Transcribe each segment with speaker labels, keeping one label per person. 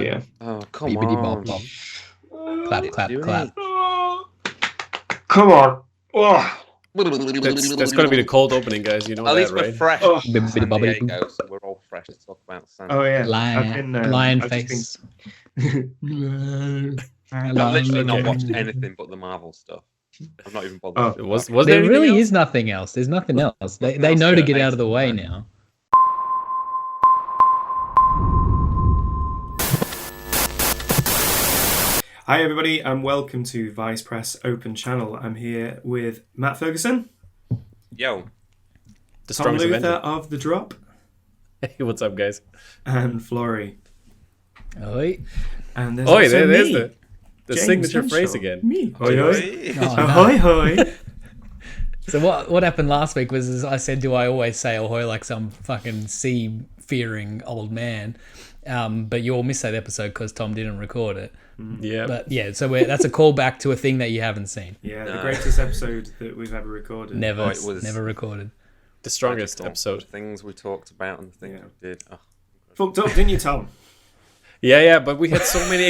Speaker 1: yeah.
Speaker 2: Oh, come
Speaker 3: Bibbidi
Speaker 2: on.
Speaker 3: bop bop. Clap, clap, clap.
Speaker 1: Come on. Oh.
Speaker 4: That's got to be the cold opening, guys. You know
Speaker 2: At
Speaker 4: that,
Speaker 2: least we're
Speaker 4: right?
Speaker 2: fresh.
Speaker 1: Oh.
Speaker 3: Bibbidi
Speaker 2: San
Speaker 3: bobbidi boo.
Speaker 2: Diego, so we're all fresh to talk about San
Speaker 1: Oh
Speaker 2: Diego.
Speaker 1: yeah.
Speaker 3: Lion
Speaker 1: I've
Speaker 3: face.
Speaker 2: I've literally not watched anything but the Marvel stuff. I've not even bothered.
Speaker 1: Oh.
Speaker 4: Was
Speaker 3: There
Speaker 4: there anything
Speaker 3: really
Speaker 4: else?
Speaker 3: is nothing else. There's nothing else. They
Speaker 2: else
Speaker 3: know to
Speaker 2: that
Speaker 3: get out
Speaker 2: makes
Speaker 3: of the
Speaker 2: them
Speaker 3: way
Speaker 2: fun.
Speaker 3: now.
Speaker 1: Hi everybody and welcome to Vice Press Open Channel. I'm here with Matt Ferguson,
Speaker 2: Yo,
Speaker 4: The
Speaker 1: Tom
Speaker 4: strongest
Speaker 1: Luther
Speaker 4: Avenger.
Speaker 1: of The Drop,
Speaker 4: Hey, what's up, guys?
Speaker 1: and Florey.
Speaker 3: Oi.
Speaker 1: And there's
Speaker 4: Oh,
Speaker 1: also
Speaker 4: there's
Speaker 1: me,
Speaker 4: the
Speaker 1: James
Speaker 4: signature
Speaker 1: Henshaw.
Speaker 4: phrase again.
Speaker 1: Me. Hoi hoi.
Speaker 2: Hey.
Speaker 3: Oh, no.
Speaker 1: Ahoy hoi.
Speaker 3: So what happened last week was I said, do I always say ahoy like some fucking sea-fearing old man? But you all missed that episode because Tom didn't record it.
Speaker 4: Yeah.
Speaker 3: But yeah, so that's a callback to a thing that you haven't seen.
Speaker 1: Yeah, the
Speaker 2: No.
Speaker 1: greatest episode that we've ever recorded.
Speaker 3: Never,
Speaker 2: Oh, it was-
Speaker 3: never recorded.
Speaker 4: The strongest
Speaker 2: Magical.
Speaker 4: episode.
Speaker 2: The things we talked about and the things
Speaker 1: Yeah.
Speaker 2: we did. Oh.
Speaker 1: Fucked up, didn't you, Tom?
Speaker 4: Yeah, but we had so many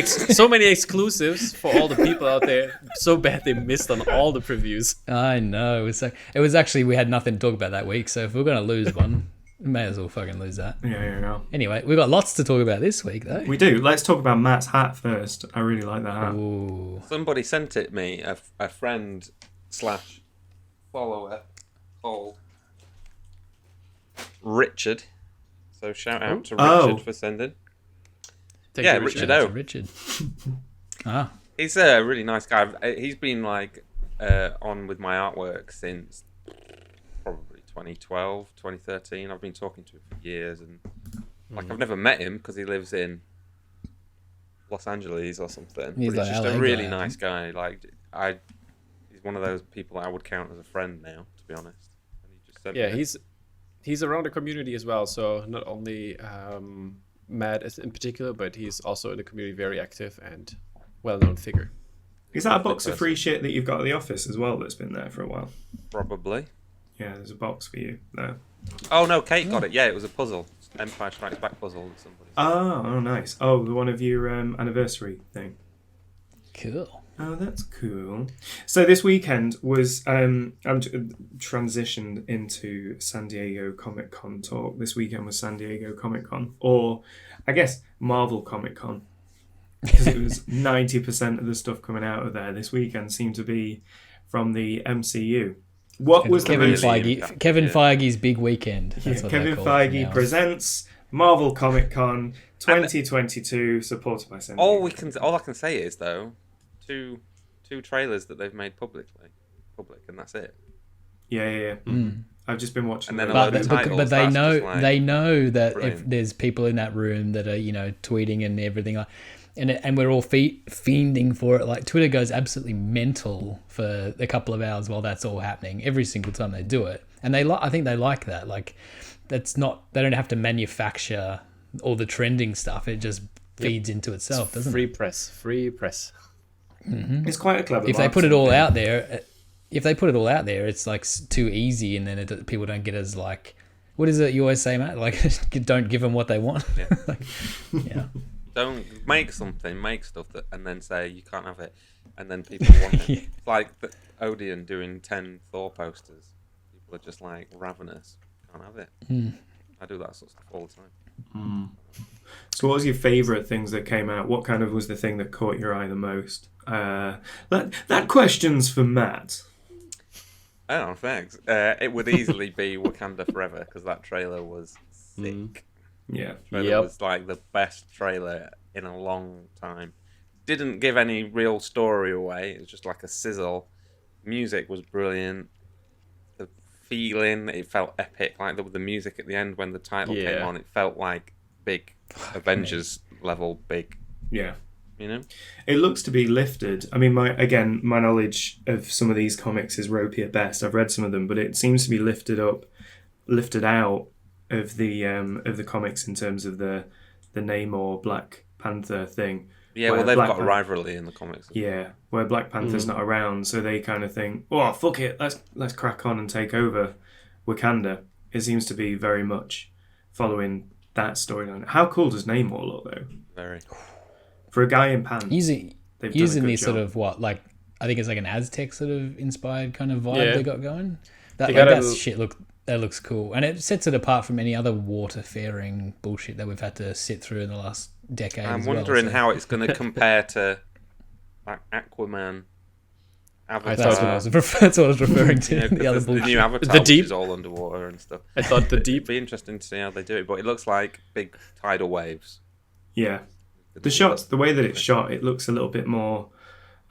Speaker 4: exclusives for all the people out there. So bad they missed on all the previews.
Speaker 3: I know. It was actually, we had nothing to talk about that week, so if we're going to lose one, we may as well fucking lose that.
Speaker 1: Yeah.
Speaker 3: Anyway, we've got lots to talk about this week, though.
Speaker 1: We do. Let's talk about Matt's hat first. I really like that hat.
Speaker 3: Ooh.
Speaker 2: Somebody sent it me, a friend / follower called Richard. So shout out to Richard for sending.
Speaker 4: Thank
Speaker 2: Yeah,
Speaker 4: you,
Speaker 2: Richard
Speaker 3: Shout out
Speaker 2: O.
Speaker 3: to Richard. Ah,
Speaker 2: He's a really nice guy. He's been like on with my artwork since probably 2012, 2013. I've been talking to him for years, and like I've never met him because he lives in Los Angeles or something.
Speaker 3: He's
Speaker 2: But he's
Speaker 3: like
Speaker 2: just
Speaker 3: LA
Speaker 2: a really
Speaker 3: guy,
Speaker 2: nice guy. Like he's one of those people I would count as a friend now, to be honest. And he just sent
Speaker 4: Yeah,
Speaker 2: me
Speaker 4: he's around the community as well. So not only Matt in particular, but he's also in the community very active and well-known figure.
Speaker 1: Is that a box of free shit that you've got at the office as well that's been there for a while?
Speaker 2: probably.
Speaker 1: Yeah, there's a box for you there.
Speaker 2: Oh no, Kate got it. Yeah, it was a puzzle. Empire Strikes Back puzzle with somebody.
Speaker 1: Oh, nice. Oh, the one of your anniversary thing.
Speaker 3: cool.
Speaker 1: Oh, that's cool. So this weekend was I'm transitioned into San Diego Comic Con talk. This weekend was San Diego Comic Con, or I guess Marvel Comic Con, because it was 90% of the stuff coming out of there this weekend seemed to be from the MCU. What was
Speaker 3: Kevin
Speaker 1: the most...
Speaker 3: Feige? Kevin
Speaker 2: Yeah.
Speaker 3: Feige's big weekend. That's
Speaker 1: Yeah,
Speaker 3: what
Speaker 1: Kevin
Speaker 3: they call it
Speaker 1: Feige
Speaker 3: now.
Speaker 1: presents Marvel Comic Con 2022, supported by San Diego.
Speaker 2: All I can say is though, two trailers that they've made public, and that's it.
Speaker 1: Yeah.
Speaker 3: Mm.
Speaker 1: I've just been watching.
Speaker 2: And then
Speaker 1: those.
Speaker 2: a load
Speaker 3: But,
Speaker 2: of
Speaker 3: but,
Speaker 2: titles,
Speaker 3: but they
Speaker 2: that's
Speaker 3: know
Speaker 2: just like
Speaker 3: they know that if
Speaker 2: brilliant.
Speaker 3: there's people in that room that are tweeting and everything like, and we're all fiending for it. Like Twitter goes absolutely mental for a couple of hours while that's all happening every single time they do it, and I think they like that. Like that's not, they don't have to manufacture all the trending stuff. It just feeds into itself, doesn't
Speaker 4: Free
Speaker 3: it?
Speaker 4: press.
Speaker 1: It's quite a clever.
Speaker 3: If they put it
Speaker 1: marketing
Speaker 3: all
Speaker 1: thing.
Speaker 3: out there, it's like too easy, and then people don't get as like, what is it you always say, Matt? Like, don't give them what they want.
Speaker 2: Yeah.
Speaker 3: Like, yeah.
Speaker 2: Don't make stuff that, and then say you can't have it, and then people want it.
Speaker 3: Yeah.
Speaker 2: It's like the Odeon doing 10 Thor posters. People are just like ravenous. Can't have it. I do that sort of stuff all the time.
Speaker 1: So, what was your favourite things that came out? What kind of was the thing that caught your eye the most? That question's for Matt.
Speaker 2: Oh, thanks. It would easily be Wakanda Forever because that trailer was sick.
Speaker 1: Yeah.
Speaker 2: Trailer
Speaker 4: Yep.
Speaker 2: was like the best trailer in a long time. Didn't give any real story away. It was just like a sizzle. Music was brilliant. The feeling, it felt epic. Like the music at the end when the title came on, it felt like big Avengers level big.
Speaker 1: Yeah.
Speaker 2: You know?
Speaker 1: It looks to be lifted. I mean, my knowledge of some of these comics is ropey at best. I've read some of them, but it seems to be lifted out of the comics in terms of the Namor Black Panther thing.
Speaker 2: Yeah,
Speaker 1: Where
Speaker 2: well, they've
Speaker 1: Black
Speaker 2: got a
Speaker 1: Pan-
Speaker 2: rivalry in the comics.
Speaker 1: Yeah, where Black Panther's not around, so they kind of think, "Oh, fuck it, let's crack on and take over Wakanda." It seems to be very much following that storyline. How cool does Namor look, though?
Speaker 2: Very.
Speaker 1: For a guy in pants,
Speaker 3: using
Speaker 1: they've done a good
Speaker 3: these
Speaker 1: job.
Speaker 3: sort of I think it's like an Aztec sort of inspired kind of vibe
Speaker 4: Yeah.
Speaker 3: they got going. That
Speaker 4: They
Speaker 3: like,
Speaker 4: got
Speaker 3: that
Speaker 4: a-
Speaker 3: shit that looks cool, and it sets it apart from any other water-faring bullshit that we've had to sit through in the last decade.
Speaker 2: I'm
Speaker 3: as well,
Speaker 2: wondering
Speaker 3: so
Speaker 2: how it's going to compare to like Aquaman, Avatar.
Speaker 3: that's what I was referring to.
Speaker 2: You know, 'cause
Speaker 3: the other
Speaker 2: there's the
Speaker 3: bullshit.
Speaker 2: new Avatar,
Speaker 4: The
Speaker 2: which
Speaker 4: Deep.
Speaker 2: is all underwater and stuff.
Speaker 4: I thought the
Speaker 2: It'd
Speaker 4: deep.
Speaker 2: be interesting to see how they do it, but it looks like big tidal waves.
Speaker 1: Yeah. The shots, the way that it's shot, it looks a little bit more.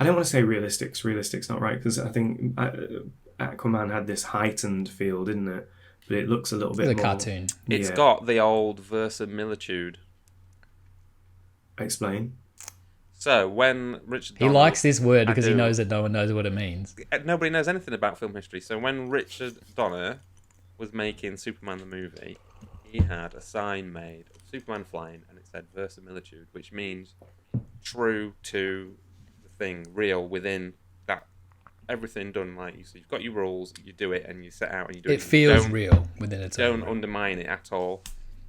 Speaker 1: I don't want to say realistic. 'Cause realistic's not right, because I think Aquaman had this heightened feel, didn't it? But it looks a little bit
Speaker 3: The
Speaker 1: more
Speaker 3: cartoon.
Speaker 2: It's
Speaker 1: Yeah.
Speaker 2: got the old verisimilitude.
Speaker 1: Explain.
Speaker 2: So when Richard
Speaker 3: He
Speaker 2: Donner,
Speaker 3: likes this word
Speaker 2: I
Speaker 3: because he
Speaker 2: do.
Speaker 3: knows that no one knows what it means.
Speaker 2: Nobody knows anything about film history. So when Richard Donner was making Superman the movie, he had a sign made of Superman flying, and it said verisimilitude, which means true to the thing, real within that. Everything done like you. So you've got your rules, you do it, and you set out and you do it.
Speaker 3: It feels
Speaker 2: Don't-
Speaker 3: real within its own.
Speaker 2: Don't
Speaker 3: right?
Speaker 2: undermine it at all.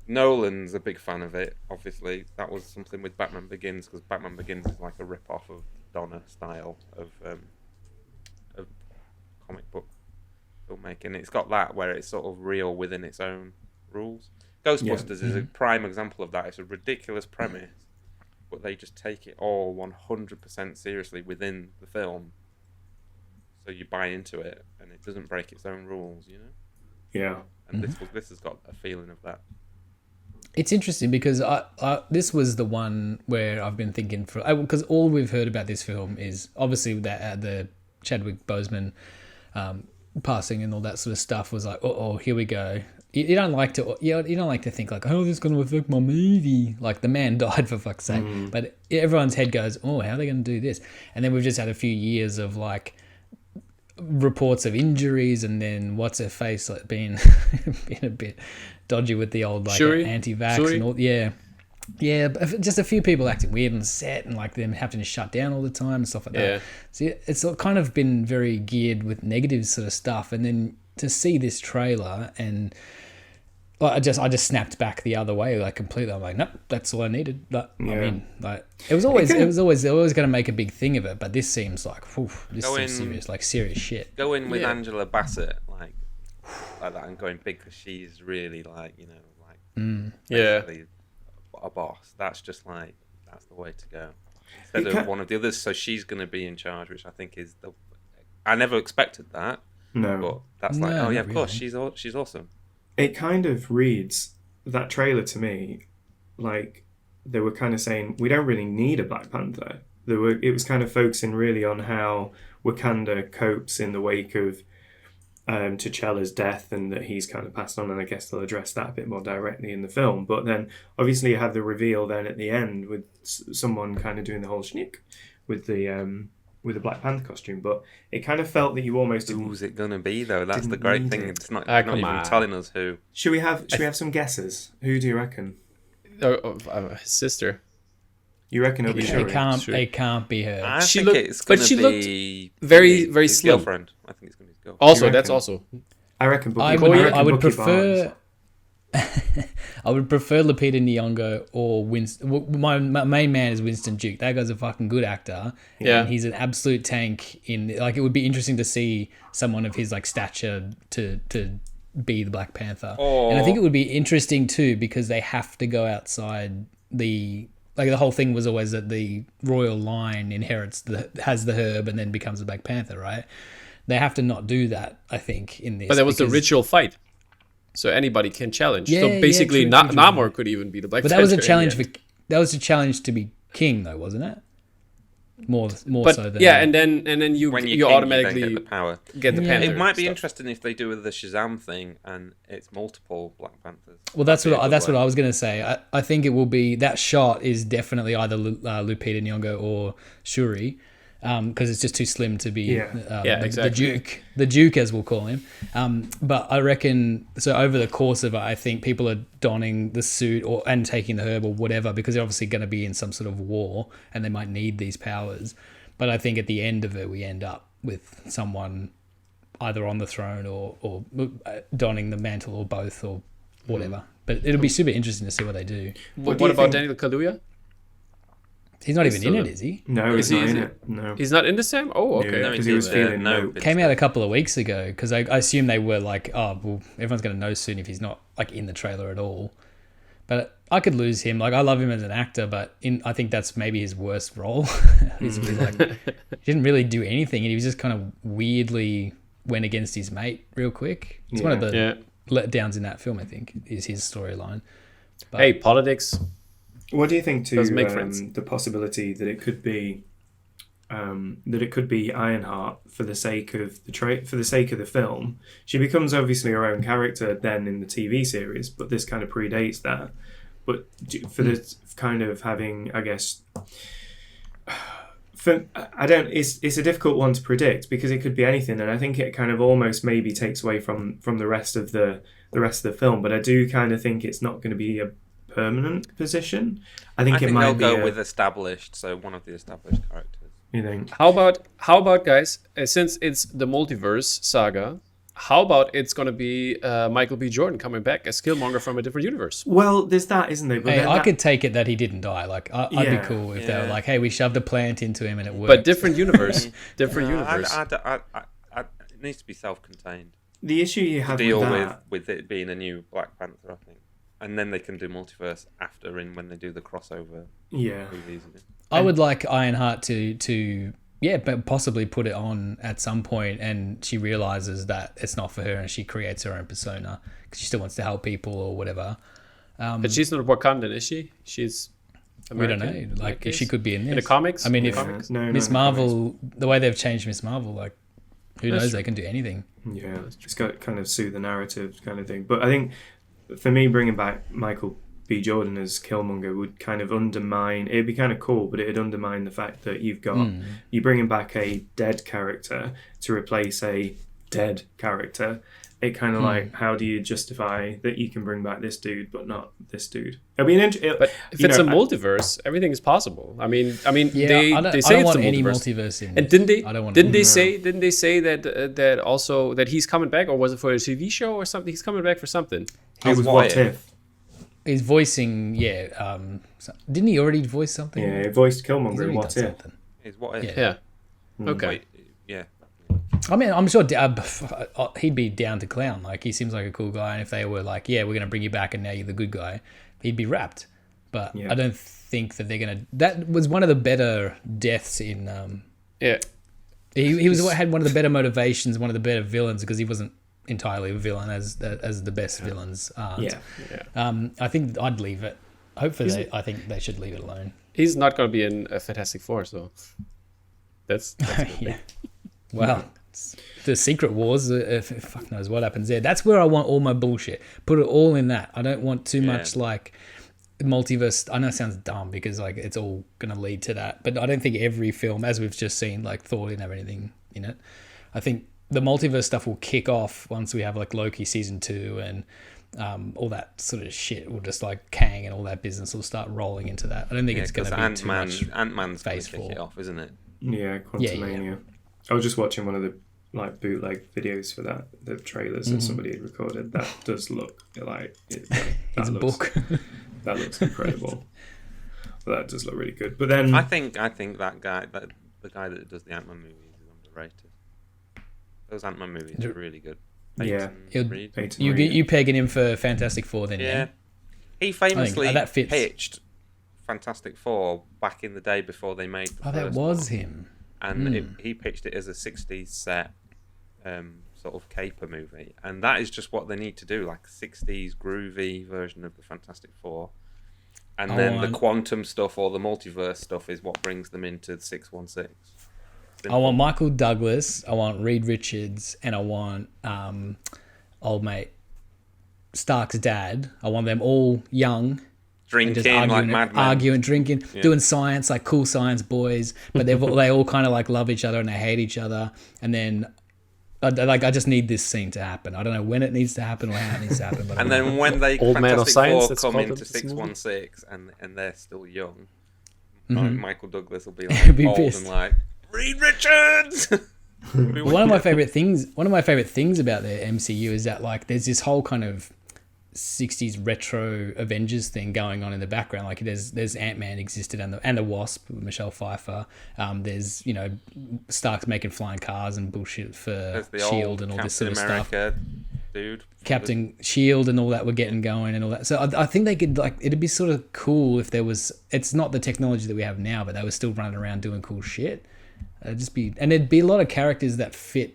Speaker 2: Nolan's a big fan of it, obviously. That was something with Batman Begins, because Batman Begins is like a rip-off of Donner style of comic book filmmaking. It's got that where it's sort of real within its own rules. Ghostbusters is a prime example of that. It's a ridiculous premise, but they just take it all 100% seriously within the film. So you buy into it, and it doesn't break its own rules, you know?
Speaker 1: Yeah.
Speaker 2: And this has got a feeling of that.
Speaker 3: It's interesting because this was the one where I've been thinking because all we've heard about this film is obviously that the Chadwick Boseman passing and all that sort of stuff was like, oh, here we go. You don't like to think like, oh, this is going to affect my movie. Like the man died for fuck's sake. But everyone's head goes, oh, how are they going to do this? And then we've just had a few years of like reports of injuries, and then what's her face like being a bit dodgy with the old like
Speaker 4: Shuri?
Speaker 3: anti-vax
Speaker 4: Shuri?
Speaker 3: and all. Yeah, but just a few people acting weird on set and like them having to shut down all the time and stuff like
Speaker 4: Yeah.
Speaker 3: that. So it's kind of been very geared with negative sort of stuff, and then to see this trailer and I just snapped back the other way like completely. I'm like, nope, that's all I needed. But I
Speaker 1: Yeah.
Speaker 3: mean, like it was always they're always going to make a big thing of it, but this seems like this seems serious shit.
Speaker 2: Go in with
Speaker 4: Yeah.
Speaker 2: Angela Bassett like that and going big, because she's really like, you know, like
Speaker 4: Yeah.
Speaker 2: basically a boss. That's just like, that's the way to go. Instead of one of the others, so she's going to be in charge, which I think is I never expected that,
Speaker 1: No.
Speaker 2: but that's like,
Speaker 3: No,
Speaker 2: oh yeah,
Speaker 3: not
Speaker 2: of course,
Speaker 3: really.
Speaker 2: she's awesome.
Speaker 1: It kind of reads, that trailer to me, like they were kind of saying, we don't really need a Black Panther. It was kind of focusing really on how Wakanda copes in the wake of T'Challa's death, and that he's kind of passed on, and I guess they'll address that a bit more directly in the film. But then obviously you have the reveal then at the end with someone kind of doing the whole schnick with the Black Panther costume, but it kind of felt that you almost didn't.
Speaker 2: Who's it gonna be though? That's the
Speaker 1: didn't
Speaker 2: great
Speaker 1: need
Speaker 2: thing.
Speaker 1: it.
Speaker 2: It's not,
Speaker 4: Ah,
Speaker 2: not
Speaker 4: come
Speaker 2: even
Speaker 4: on.
Speaker 2: telling us who.
Speaker 1: Should we have some guesses? Who do you reckon?
Speaker 4: His sister.
Speaker 1: You reckon it'll be Shuri?
Speaker 3: It can't be her.
Speaker 2: I
Speaker 4: She
Speaker 2: think
Speaker 4: looked-
Speaker 2: it's
Speaker 4: but
Speaker 2: gonna
Speaker 4: she looked
Speaker 2: be
Speaker 4: very,
Speaker 2: his
Speaker 4: very slim.
Speaker 2: girlfriend. I think it's gonna be his girlfriend.
Speaker 4: Also,
Speaker 1: You
Speaker 4: that's
Speaker 1: reckon?
Speaker 4: also.
Speaker 1: I reckon Bucky.
Speaker 3: I would
Speaker 1: Bucky
Speaker 3: prefer.
Speaker 1: Barnes.
Speaker 3: I would prefer Lupita Nyong'o or Winston. My main man is Winston Duke. That guy's a fucking good actor.
Speaker 4: Yeah.
Speaker 3: And he's an absolute tank. It would be interesting to see someone of his like stature to be the Black Panther. And I think it would be interesting too because they have to go outside the whole thing was always that the royal line has the herb and then becomes the Black Panther, right? They have to not do that, I think, in this.
Speaker 4: But that was the
Speaker 3: because-
Speaker 4: ritual fight. So anybody can challenge.
Speaker 3: Yeah,
Speaker 4: So
Speaker 3: yeah,
Speaker 4: basically,
Speaker 3: true.
Speaker 4: Namor could even be the Black
Speaker 3: But
Speaker 4: Panther.
Speaker 3: that was a challenge
Speaker 4: in the end.
Speaker 3: that was a challenge to be king, though, wasn't it? More
Speaker 4: But
Speaker 3: so than
Speaker 4: yeah, and then you
Speaker 2: When
Speaker 4: you
Speaker 2: king,
Speaker 4: automatically
Speaker 2: you then get the power.
Speaker 4: get the
Speaker 3: Yeah.
Speaker 4: Panther.
Speaker 2: It might be
Speaker 4: stuff.
Speaker 2: interesting if they do the Shazam thing and it's multiple Black Panthers.
Speaker 3: Well, that's
Speaker 2: That'd be a
Speaker 3: what
Speaker 2: good way.
Speaker 3: I was going to say. I think it will be that shot is definitely either Lupita Nyong'o or Shuri, because it's just too slim to be
Speaker 1: Yeah.
Speaker 4: Exactly.
Speaker 3: the Duke as we'll call him. But I reckon so over the course of it, I think people are donning the suit and taking the herb or whatever because they're obviously going to be in some sort of war and they might need these powers. But I think at the end of it, we end up with someone either on the throne or donning the mantle or both or whatever. But it'll be super interesting to see what they do.
Speaker 4: What
Speaker 1: do you
Speaker 4: about
Speaker 1: think-
Speaker 4: Daniel Kaluuya?
Speaker 3: He's not even in
Speaker 4: still
Speaker 3: it, is he?
Speaker 1: No,
Speaker 4: Is
Speaker 1: he's
Speaker 4: he-
Speaker 1: not
Speaker 4: is
Speaker 1: in
Speaker 4: he-
Speaker 1: it. No.
Speaker 4: He's not in the Sam? Oh, okay.
Speaker 1: Yeah.
Speaker 2: No,
Speaker 1: 'cause he was feeling
Speaker 2: no.
Speaker 1: no.
Speaker 3: Came out a couple of weeks ago because I assume they were like, oh, well, everyone's going to know soon if he's not like in the trailer at all. But I could lose him. Like, I love him as an actor, but I think that's maybe his worst role. He's really, like, he didn't really do anything, and he was just kind of weirdly went against his mate real quick. It's one of the
Speaker 4: Yeah.
Speaker 3: letdowns in that film, I think, is his storyline. But
Speaker 4: Hey, politics.
Speaker 1: What do you think to
Speaker 4: Doesn't make friends.
Speaker 1: the possibility that it could be Ironheart for the sake of the film? She becomes obviously her own character then in the TV series, but this kind of predates that. But for the kind of having, I guess, it's a difficult one to predict because it could be anything, and I think it kind of almost maybe takes away from the rest of the film. But I do kind of think it's not going to be a permanent position. I think it might
Speaker 2: they'll
Speaker 1: be
Speaker 2: go with established, so one of the established characters.
Speaker 1: You think?
Speaker 4: How about guys? Since it's the multiverse saga, how about it's gonna be Michael B. Jordan coming back as Killmonger from a different universe?
Speaker 1: Well, there's that, isn't there? But
Speaker 3: hey,
Speaker 1: then
Speaker 3: I could take it that he didn't die. Like, I'd be
Speaker 1: Yeah.
Speaker 3: cool if they were like, hey, we shoved a plant into him and it worked.
Speaker 4: But different universe. Different
Speaker 2: No,
Speaker 4: universe.
Speaker 2: It needs to be self-contained.
Speaker 1: the issue you
Speaker 2: To
Speaker 1: have
Speaker 2: deal
Speaker 1: with that,
Speaker 2: with it being a new Black Panther, I think. And then they can do multiverse after when they do the crossover
Speaker 1: yeah.
Speaker 2: movies.
Speaker 3: I would like Ironheart to but possibly put it on at some point, and she realizes that it's not for her, and she creates her own persona because she still wants to help people or whatever.
Speaker 4: But she's not Wakandan, is she? She's American,
Speaker 3: we don't know. Like, she could be in this.
Speaker 4: in the comics.
Speaker 3: I mean,
Speaker 4: In
Speaker 3: if
Speaker 4: the comics?
Speaker 1: No,
Speaker 3: Miss
Speaker 1: no,
Speaker 3: Marvel, the way they've changed Miss Marvel, like, who
Speaker 4: That's
Speaker 3: knows?
Speaker 4: true.
Speaker 3: They can do anything.
Speaker 1: Yeah, it's got kind of suit the narrative kind of thing. But I think for me, bringing back Michael B. Jordan as Killmonger would kind of undermine. It'd be kind of cool, but it'd undermine the fact that you're bringing back a dead character to replace a dead character. It kind of like, how do you justify that you can bring back this dude but not this dude? I mean,
Speaker 4: But if it's a multiverse, everything is possible. I mean,
Speaker 3: Yeah,
Speaker 4: they
Speaker 3: I don't
Speaker 4: say it's
Speaker 3: want
Speaker 4: a
Speaker 3: any
Speaker 4: multiverse.
Speaker 3: multiverse in.
Speaker 4: And
Speaker 3: this.
Speaker 4: didn't they?
Speaker 3: I don't want.
Speaker 4: Didn't they say that also that he's coming back, or was it for a TV show or something? He's coming back for something.
Speaker 1: it was What If.
Speaker 3: He's voicing, didn't he already voice something?
Speaker 1: Yeah, he voiced
Speaker 3: He's
Speaker 1: Killmonger in
Speaker 3: already
Speaker 1: What
Speaker 3: done
Speaker 1: If.
Speaker 3: something.
Speaker 2: Is what if?
Speaker 3: Yeah.
Speaker 4: Yeah. Okay.
Speaker 2: Wait, yeah.
Speaker 3: I mean, I'm sure he'd be down to clown. Like, he seems like a cool guy, and if they were like, yeah, we're going to bring you back and now you're the good guy, he'd be wrapped. But
Speaker 1: Yeah.
Speaker 3: I don't think that they're going to... That was one of the better deaths in...
Speaker 4: Yeah.
Speaker 3: He had one of the better motivations, one of the better villains, because he wasn't entirely a villain as the best villains aren't.
Speaker 1: Yeah.
Speaker 3: I think I'd leave it. Hopefully, I think they should leave it alone.
Speaker 4: He's not going to be in a Fantastic Four, so that's a good thing.
Speaker 3: Yeah. Well, the Secret Wars, fuck knows what happens there. That's where I want all my bullshit. Put it all in that. I don't want too much like multiverse. I know it sounds dumb because like it's all going to lead to that, but I don't think every film, as we've just seen, like Thor didn't have anything in it. I think the multiverse stuff will kick off once we have like Loki season 2 and all that sort of shit will just like Kang and all that business will start rolling into that. I don't think it's going to be too much.
Speaker 2: Ant-Man's going
Speaker 3: phase
Speaker 2: to kick
Speaker 3: 4.
Speaker 2: it off, isn't it?
Speaker 1: Yeah, Quantumania. I was just watching one of the like bootleg videos for that, the trailers that somebody had recorded. That does look like
Speaker 3: It's a book.
Speaker 1: That looks incredible. But that does look really good. But then
Speaker 2: I think that guy, the guy that does the Ant-Man movies, is underrated. Those Ant-Man movies are really good.
Speaker 1: Yeah.
Speaker 2: Reed.
Speaker 1: Peyton
Speaker 3: You
Speaker 1: Reed.
Speaker 3: you pegging him for Fantastic Four then?
Speaker 2: Yeah. He famously
Speaker 3: that fits.
Speaker 2: pitched Fantastic Four back in the day before they made the
Speaker 3: Oh, that
Speaker 2: first
Speaker 3: was
Speaker 2: one.
Speaker 3: him.
Speaker 2: And he pitched it as a 60s set sort of caper movie. And that is just what they need to do, like a 60s groovy version of the Fantastic Four. And then the quantum stuff or the multiverse stuff is what brings them into the 616.
Speaker 3: I want Michael Douglas, I want Reed Richards, and I want old mate Stark's dad. I want them all young. And
Speaker 2: drinking
Speaker 3: just
Speaker 2: like madmen.
Speaker 3: arguing, drinking, doing science, like cool science boys. But they all kind of like love each other and they hate each other. And then, I just need this scene to happen. I don't know when it needs to happen or how it needs to happen. But
Speaker 2: And then when they
Speaker 4: Old Man of
Speaker 2: Fantastic
Speaker 4: Science,
Speaker 2: Four
Speaker 4: that's
Speaker 2: come
Speaker 4: called
Speaker 2: into
Speaker 4: in this movie.
Speaker 2: 616 and they're still young, Michael Douglas will be
Speaker 3: He'll
Speaker 2: like
Speaker 3: be
Speaker 2: old
Speaker 3: pissed.
Speaker 2: and like Reed Richards.
Speaker 3: one of my favorite things about the MCU is that like there's this whole kind of 60s retro Avengers thing going on in the background. Like there's Ant-Man existed and the Wasp with Michelle Pfeiffer. There's, you know, Stark's making flying cars and bullshit for Shield and all this sort of stuff.
Speaker 2: Dude,
Speaker 3: Captain Shield and all that were getting going and all that. So I think they could, like, it'd be sort of cool if there was, it's not the technology that we have now, but they were still running around doing cool shit. And there'd be a lot of characters that fit,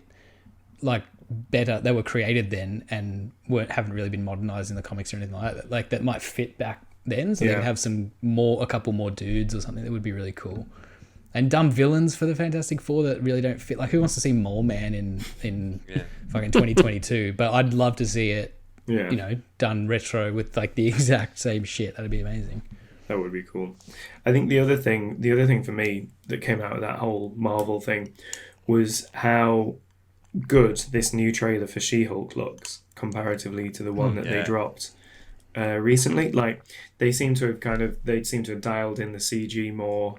Speaker 3: like, better, they were created then and haven't really been modernized in the comics or anything like that. Like, that might fit back then, so they could have a couple more dudes or something. That would be really cool. And dumb villains for the Fantastic Four that really don't fit. Like, who wants to see Mole Man in fucking 2022? But I'd love to see it, you know, done retro with like the exact same shit. That'd be amazing.
Speaker 1: That would be cool. I think the other thing for me that came out of that whole Marvel thing was how good this new trailer for She-Hulk looks comparatively to the one that they dropped recently. Like, they seem to have dialed in the CG more.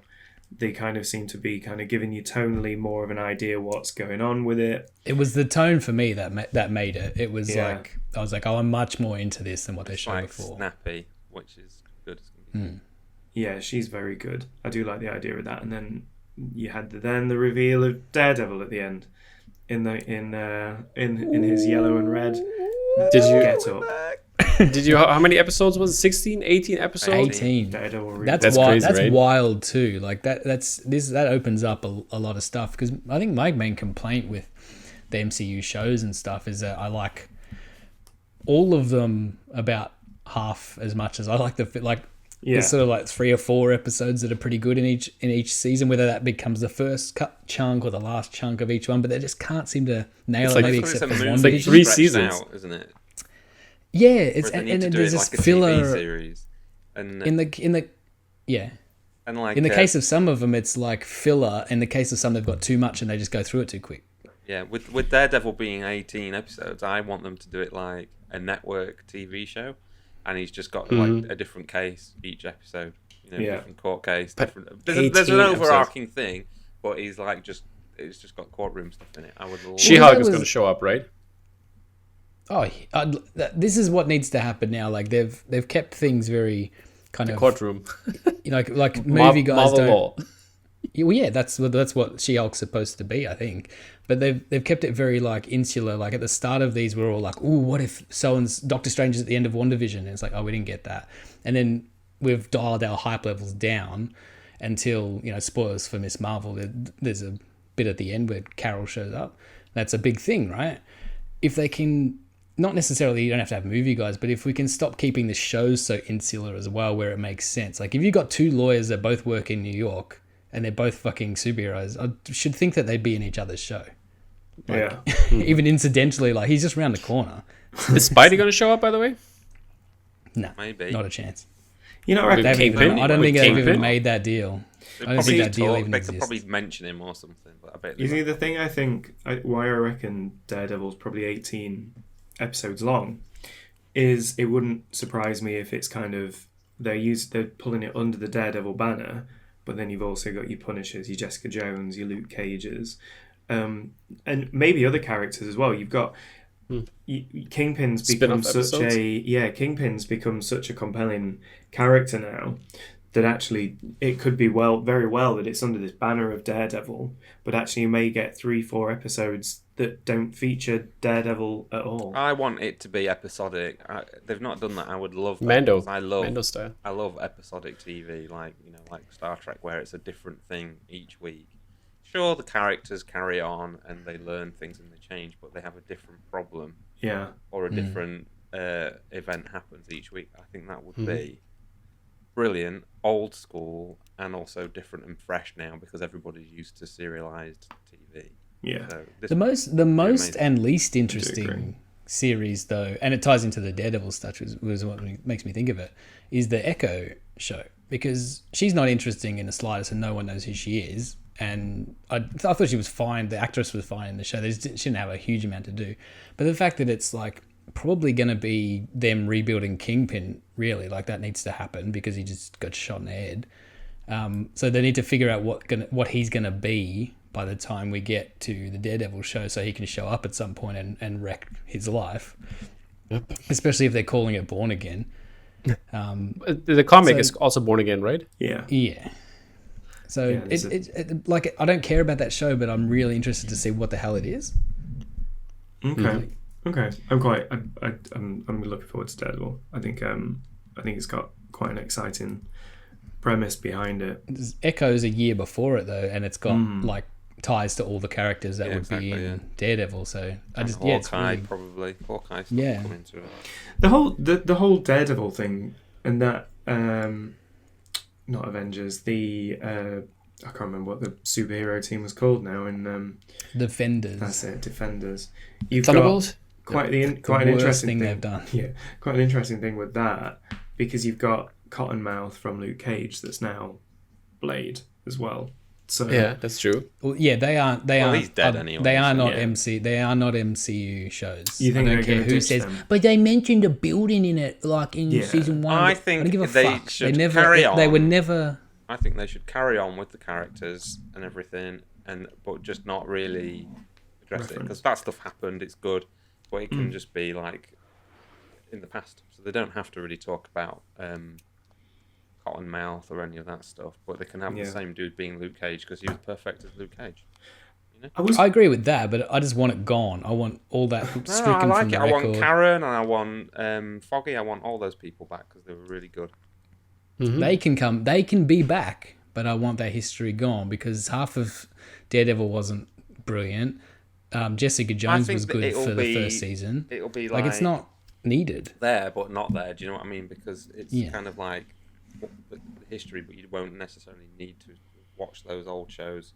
Speaker 1: They kind of seem to be kind of giving you tonally more of an idea what's going on with it.
Speaker 3: It was the tone for me that made it. It was like, I was like, oh, I'm much more into this than what they showed before.
Speaker 2: Snappy, which is good.
Speaker 1: Yeah, she's very good. I do like the idea of that. And then you had the reveal of Daredevil at the end in his yellow and red.
Speaker 4: Did you
Speaker 1: get up?
Speaker 4: Did you? How many episodes was it? 16, 18 episodes?
Speaker 3: 18.
Speaker 4: That's crazy,
Speaker 3: that's
Speaker 4: right?
Speaker 3: wild too. Like that opens up a lot of stuff, because I think my main complaint with the MCU shows and stuff is that I like all of them about half as much as I like there's sort of like 3 or 4 episodes that are pretty good in each season, whether that becomes the first chunk or the last chunk of each one, but they just can't seem to nail it, maybe except for one.
Speaker 4: It's like 3 seasons,
Speaker 2: out, isn't it?
Speaker 3: Yeah, it's and there's this
Speaker 2: like a
Speaker 3: filler
Speaker 2: TV series, and
Speaker 3: in the
Speaker 2: and like
Speaker 3: in the case of some of them, it's like filler. In the case of some, they've got too much and they just go through it too quick.
Speaker 2: Yeah, with Daredevil being 18 episodes, I want them to do it like a network TV show, and he's just got like a different case each episode, you know, different court case. There's an overarching thing, but he's like it's just got courtroom stuff in it. I would.
Speaker 4: She-Hulk is going to show up, right?
Speaker 3: Oh, this is what needs to happen now. Like they've kept things very kind of
Speaker 4: courtroom,
Speaker 3: you know, like movie guys
Speaker 4: Marvel
Speaker 3: don't.
Speaker 4: Law.
Speaker 3: Well, yeah, that's what She-Hulk's supposed to be, I think. But they've kept it very like insular. Like at the start of these, we're all like, "Ooh, what if Doctor Strange is at the end of WandaVision?" And it's like, "Oh, we didn't get that." And then we've dialed our hype levels down until, you know, spoilers for Miss Marvel. There's a bit at the end where Carol shows up. That's a big thing, right? If they can. Not necessarily, you don't have to have movie guys, but if we can stop keeping the shows so insular as well, where it makes sense. Like if you've got 2 lawyers that both work in New York and they're both fucking superheroes, I should think that they'd be in each other's show. Like, even incidentally, like he's just around the corner.
Speaker 4: Is Spidey going to show up, by the way?
Speaker 2: No, maybe
Speaker 3: not a chance.
Speaker 1: You know, I
Speaker 3: don't think they've even made that deal. I don't think that deal even
Speaker 2: they
Speaker 3: exists.
Speaker 2: could probably mention him or something, but I bet.
Speaker 1: You see, the thing why I reckon Daredevil's probably 18 episodes long is it wouldn't surprise me if it's kind of they're pulling it under the Daredevil banner, but then you've also got your Punishers, your Jessica Jones, your Luke Cages, and maybe other characters as well. You've got Kingpin's become such a compelling character now that actually it could be very well that it's under this banner of Daredevil, but actually you may get 3-4 episodes that don't feature Daredevil at all.
Speaker 2: I want it to be episodic. They've not done that. I would love that.
Speaker 4: Mando
Speaker 2: style. I love episodic TV, like Star Trek, where it's a different thing each week. Sure, the characters carry on and they learn things and they change, but they have a different problem.
Speaker 1: Yeah.
Speaker 2: Or a different event happens each week. I think that would be brilliant, old school, and also different and fresh now because everybody's used to serialized TV.
Speaker 1: Yeah.
Speaker 2: So
Speaker 3: the most and least interesting series, though, and it ties into the Daredevil stuff, was what makes me think of it, is the Echo show, because she's not interesting in the slightest, and no one knows who she is. And I thought she was fine. The actress was fine in the show. She didn't have a huge amount to do, but the fact that it's like probably going to be them rebuilding Kingpin, really, like that needs to happen because he just got shot in the head. So they need to figure out what he's going to be by the time we get to the Daredevil show, so he can show up at some point and wreck his life.
Speaker 4: Yep.
Speaker 3: especially if they're calling it Born Again.
Speaker 4: The comic
Speaker 3: So-
Speaker 4: is also Born Again, right?
Speaker 1: Yeah.
Speaker 3: Yeah. So
Speaker 1: Yeah, there's
Speaker 3: like I don't care about that show, but I'm really interested to see what the hell it is.
Speaker 1: Okay. Okay. I'm looking forward to Daredevil. I think it's got quite an exciting premise behind it.
Speaker 3: There's Echo's a year before it though, and it's got like ties to all the characters that
Speaker 2: Yeah,
Speaker 3: would be
Speaker 2: exactly,
Speaker 3: in Daredevil. So I just
Speaker 2: Hawkeye,
Speaker 3: it's really,
Speaker 2: probably. Hawkeye stuff
Speaker 3: Yeah.
Speaker 2: coming to it.
Speaker 1: The whole Daredevil thing and that not Avengers, the I can't remember what the superhero team was called now, and
Speaker 3: Defenders.
Speaker 1: that's it, Defenders. You've
Speaker 4: Thunderbolt?
Speaker 1: got quite an
Speaker 3: worst
Speaker 1: interesting
Speaker 3: thing
Speaker 1: thing
Speaker 3: they've done.
Speaker 1: Yeah, quite an interesting thing with that because you've got Cottonmouth from Luke Cage that's now Blade as well. So
Speaker 4: Yeah, that's true.
Speaker 3: Well, yeah, they aren't. They
Speaker 2: Well,
Speaker 3: aren't.
Speaker 2: he's dead anyway,
Speaker 3: They are
Speaker 2: so-
Speaker 3: not
Speaker 1: Yeah.
Speaker 3: MC. They are not MCU shows.
Speaker 1: You think
Speaker 3: I
Speaker 1: they're
Speaker 3: don't care
Speaker 1: gonna
Speaker 3: who
Speaker 1: ditch
Speaker 3: says.
Speaker 1: them?
Speaker 3: But they mentioned a building in it, like in
Speaker 1: Yeah.
Speaker 3: season one.
Speaker 2: I
Speaker 3: But
Speaker 2: think
Speaker 3: don't give a
Speaker 2: they
Speaker 3: fuck.
Speaker 2: should
Speaker 3: They never.
Speaker 2: carry
Speaker 3: They were
Speaker 2: on.
Speaker 3: never.
Speaker 2: I think they should carry on with the characters and everything, but just not really address it
Speaker 1: Reference.
Speaker 2: because that stuff happened. It's good, but it can just be like in the past, so they don't have to really talk about Cottonmouth or any of that stuff. But they can have
Speaker 1: Yeah.
Speaker 2: the same dude being Luke Cage because he was perfect as Luke Cage.
Speaker 3: I agree with that, but I just want it gone. I want all that
Speaker 2: No,
Speaker 3: stricken
Speaker 2: I like
Speaker 3: from the
Speaker 2: it. I
Speaker 3: record.
Speaker 2: want Karen and I want Foggy. I want all those people back because they were really good.
Speaker 3: They can come. They can be back, but I want that history gone because half of Daredevil wasn't brilliant. Jessica Jones
Speaker 2: think
Speaker 3: was
Speaker 2: that
Speaker 3: good
Speaker 2: it'll
Speaker 3: for the
Speaker 2: be-
Speaker 3: first season.
Speaker 2: It'll be
Speaker 3: Like it's not needed.
Speaker 2: there, but not there. Do you know what I mean? Because it's
Speaker 3: Yeah.
Speaker 2: kind of like the history, but you won't necessarily need to watch those old shows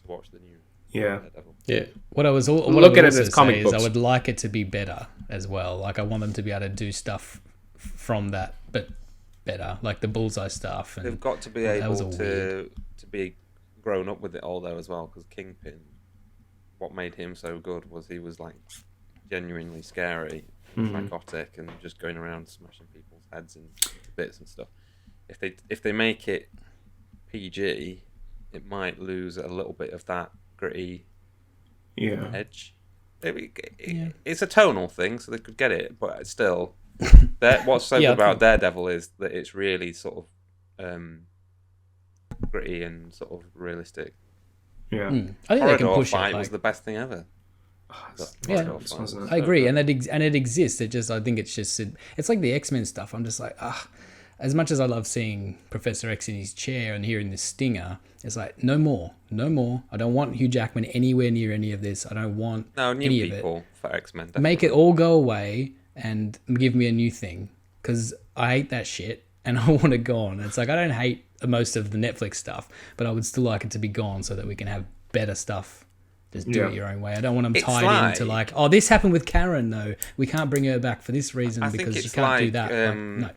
Speaker 2: to watch the new
Speaker 1: Yeah.
Speaker 2: Daredevil.
Speaker 4: Yeah.
Speaker 3: What I was what
Speaker 4: Look
Speaker 3: I would
Speaker 4: at it
Speaker 3: also
Speaker 4: as comic
Speaker 3: say is
Speaker 4: books.
Speaker 3: I would like it to be better as well. Like I want them to be able to do stuff from that, but better, like the Bullseye stuff. And
Speaker 2: They've got to be
Speaker 3: that was
Speaker 2: able
Speaker 3: all
Speaker 2: to be grown up with it all though as well. Because Kingpin, what made him so good was he was like genuinely scary, psychotic, and just going around smashing people's heads into bits and stuff. If they make it PG, it might lose a little bit of that gritty
Speaker 1: Yeah.
Speaker 2: edge. It's a tonal thing, so they could get it, but it's still. What's so
Speaker 3: Yeah,
Speaker 2: good
Speaker 3: I
Speaker 2: about
Speaker 3: think-
Speaker 2: Daredevil is that it's really sort of gritty and sort of realistic.
Speaker 1: Yeah.
Speaker 3: I think they can
Speaker 2: Corridor
Speaker 3: push
Speaker 2: fight
Speaker 3: it.
Speaker 2: was
Speaker 3: Like,
Speaker 2: the best thing ever.
Speaker 3: Yeah.
Speaker 2: Corridor fight was
Speaker 1: Wasn't
Speaker 3: I
Speaker 1: it?
Speaker 3: agree, and it exists. It just I think it's just it's like the X-Men stuff. I'm just like as much as I love seeing Professor X in his chair and hearing the stinger, it's like no more. I don't want Hugh Jackman anywhere near any of this. I don't want
Speaker 2: No, new
Speaker 3: any of it.
Speaker 2: people for X-Men.
Speaker 3: Make it all go away and give me a new thing because I hate that shit and I want it gone. It's like I don't hate most of the Netflix stuff, but I would still like it to be gone so that we can have better stuff. Just do
Speaker 1: Yeah.
Speaker 3: it your own way. I don't want them
Speaker 2: It's
Speaker 3: tied into like, oh, this happened with Karen. No, we can't bring her back for this reason
Speaker 2: I think
Speaker 3: because
Speaker 2: it's
Speaker 3: you can't do
Speaker 2: like,
Speaker 3: that. Like, no.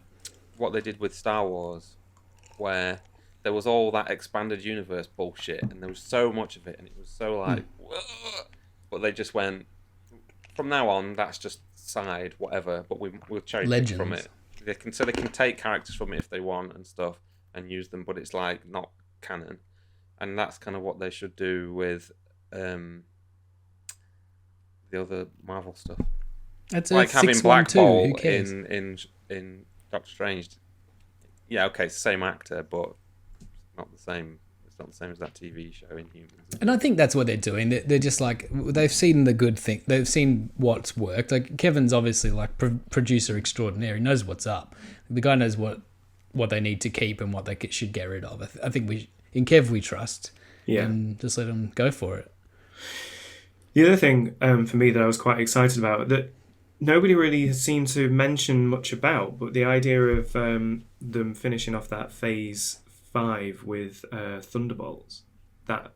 Speaker 2: what they did with Star Wars, where there was all that expanded universe bullshit, and there was so much of it, and it was so like, "Whoa," but they just went from now on. That's just side whatever, but we'll cherry pick from
Speaker 3: Legends.
Speaker 2: it. They can take characters from it if they want and stuff and use them, but it's like not canon, and that's kind of what they should do with the other Marvel stuff.
Speaker 3: That's
Speaker 2: Like
Speaker 3: a
Speaker 2: having
Speaker 3: 6-1-2.
Speaker 2: Black
Speaker 3: Who
Speaker 2: Bolt
Speaker 3: cares?
Speaker 2: in Doctor Strange. Yeah, okay, it's the same actor, but it's not the same. It's not the same as that TV show in Humans.
Speaker 3: And I think that's what they're doing. They're just like they've seen the good thing. They've seen what's worked. Like Kevin's obviously like producer extraordinaire. He knows what's up. The guy knows what they need to keep and what they should get rid of. I think in Kev we trust.
Speaker 1: Yeah.
Speaker 3: And just let him go for it.
Speaker 1: The other thing for me that I was quite excited about that nobody really seemed to mention much about, but the idea of them finishing off that phase 5 with Thunderbolts, that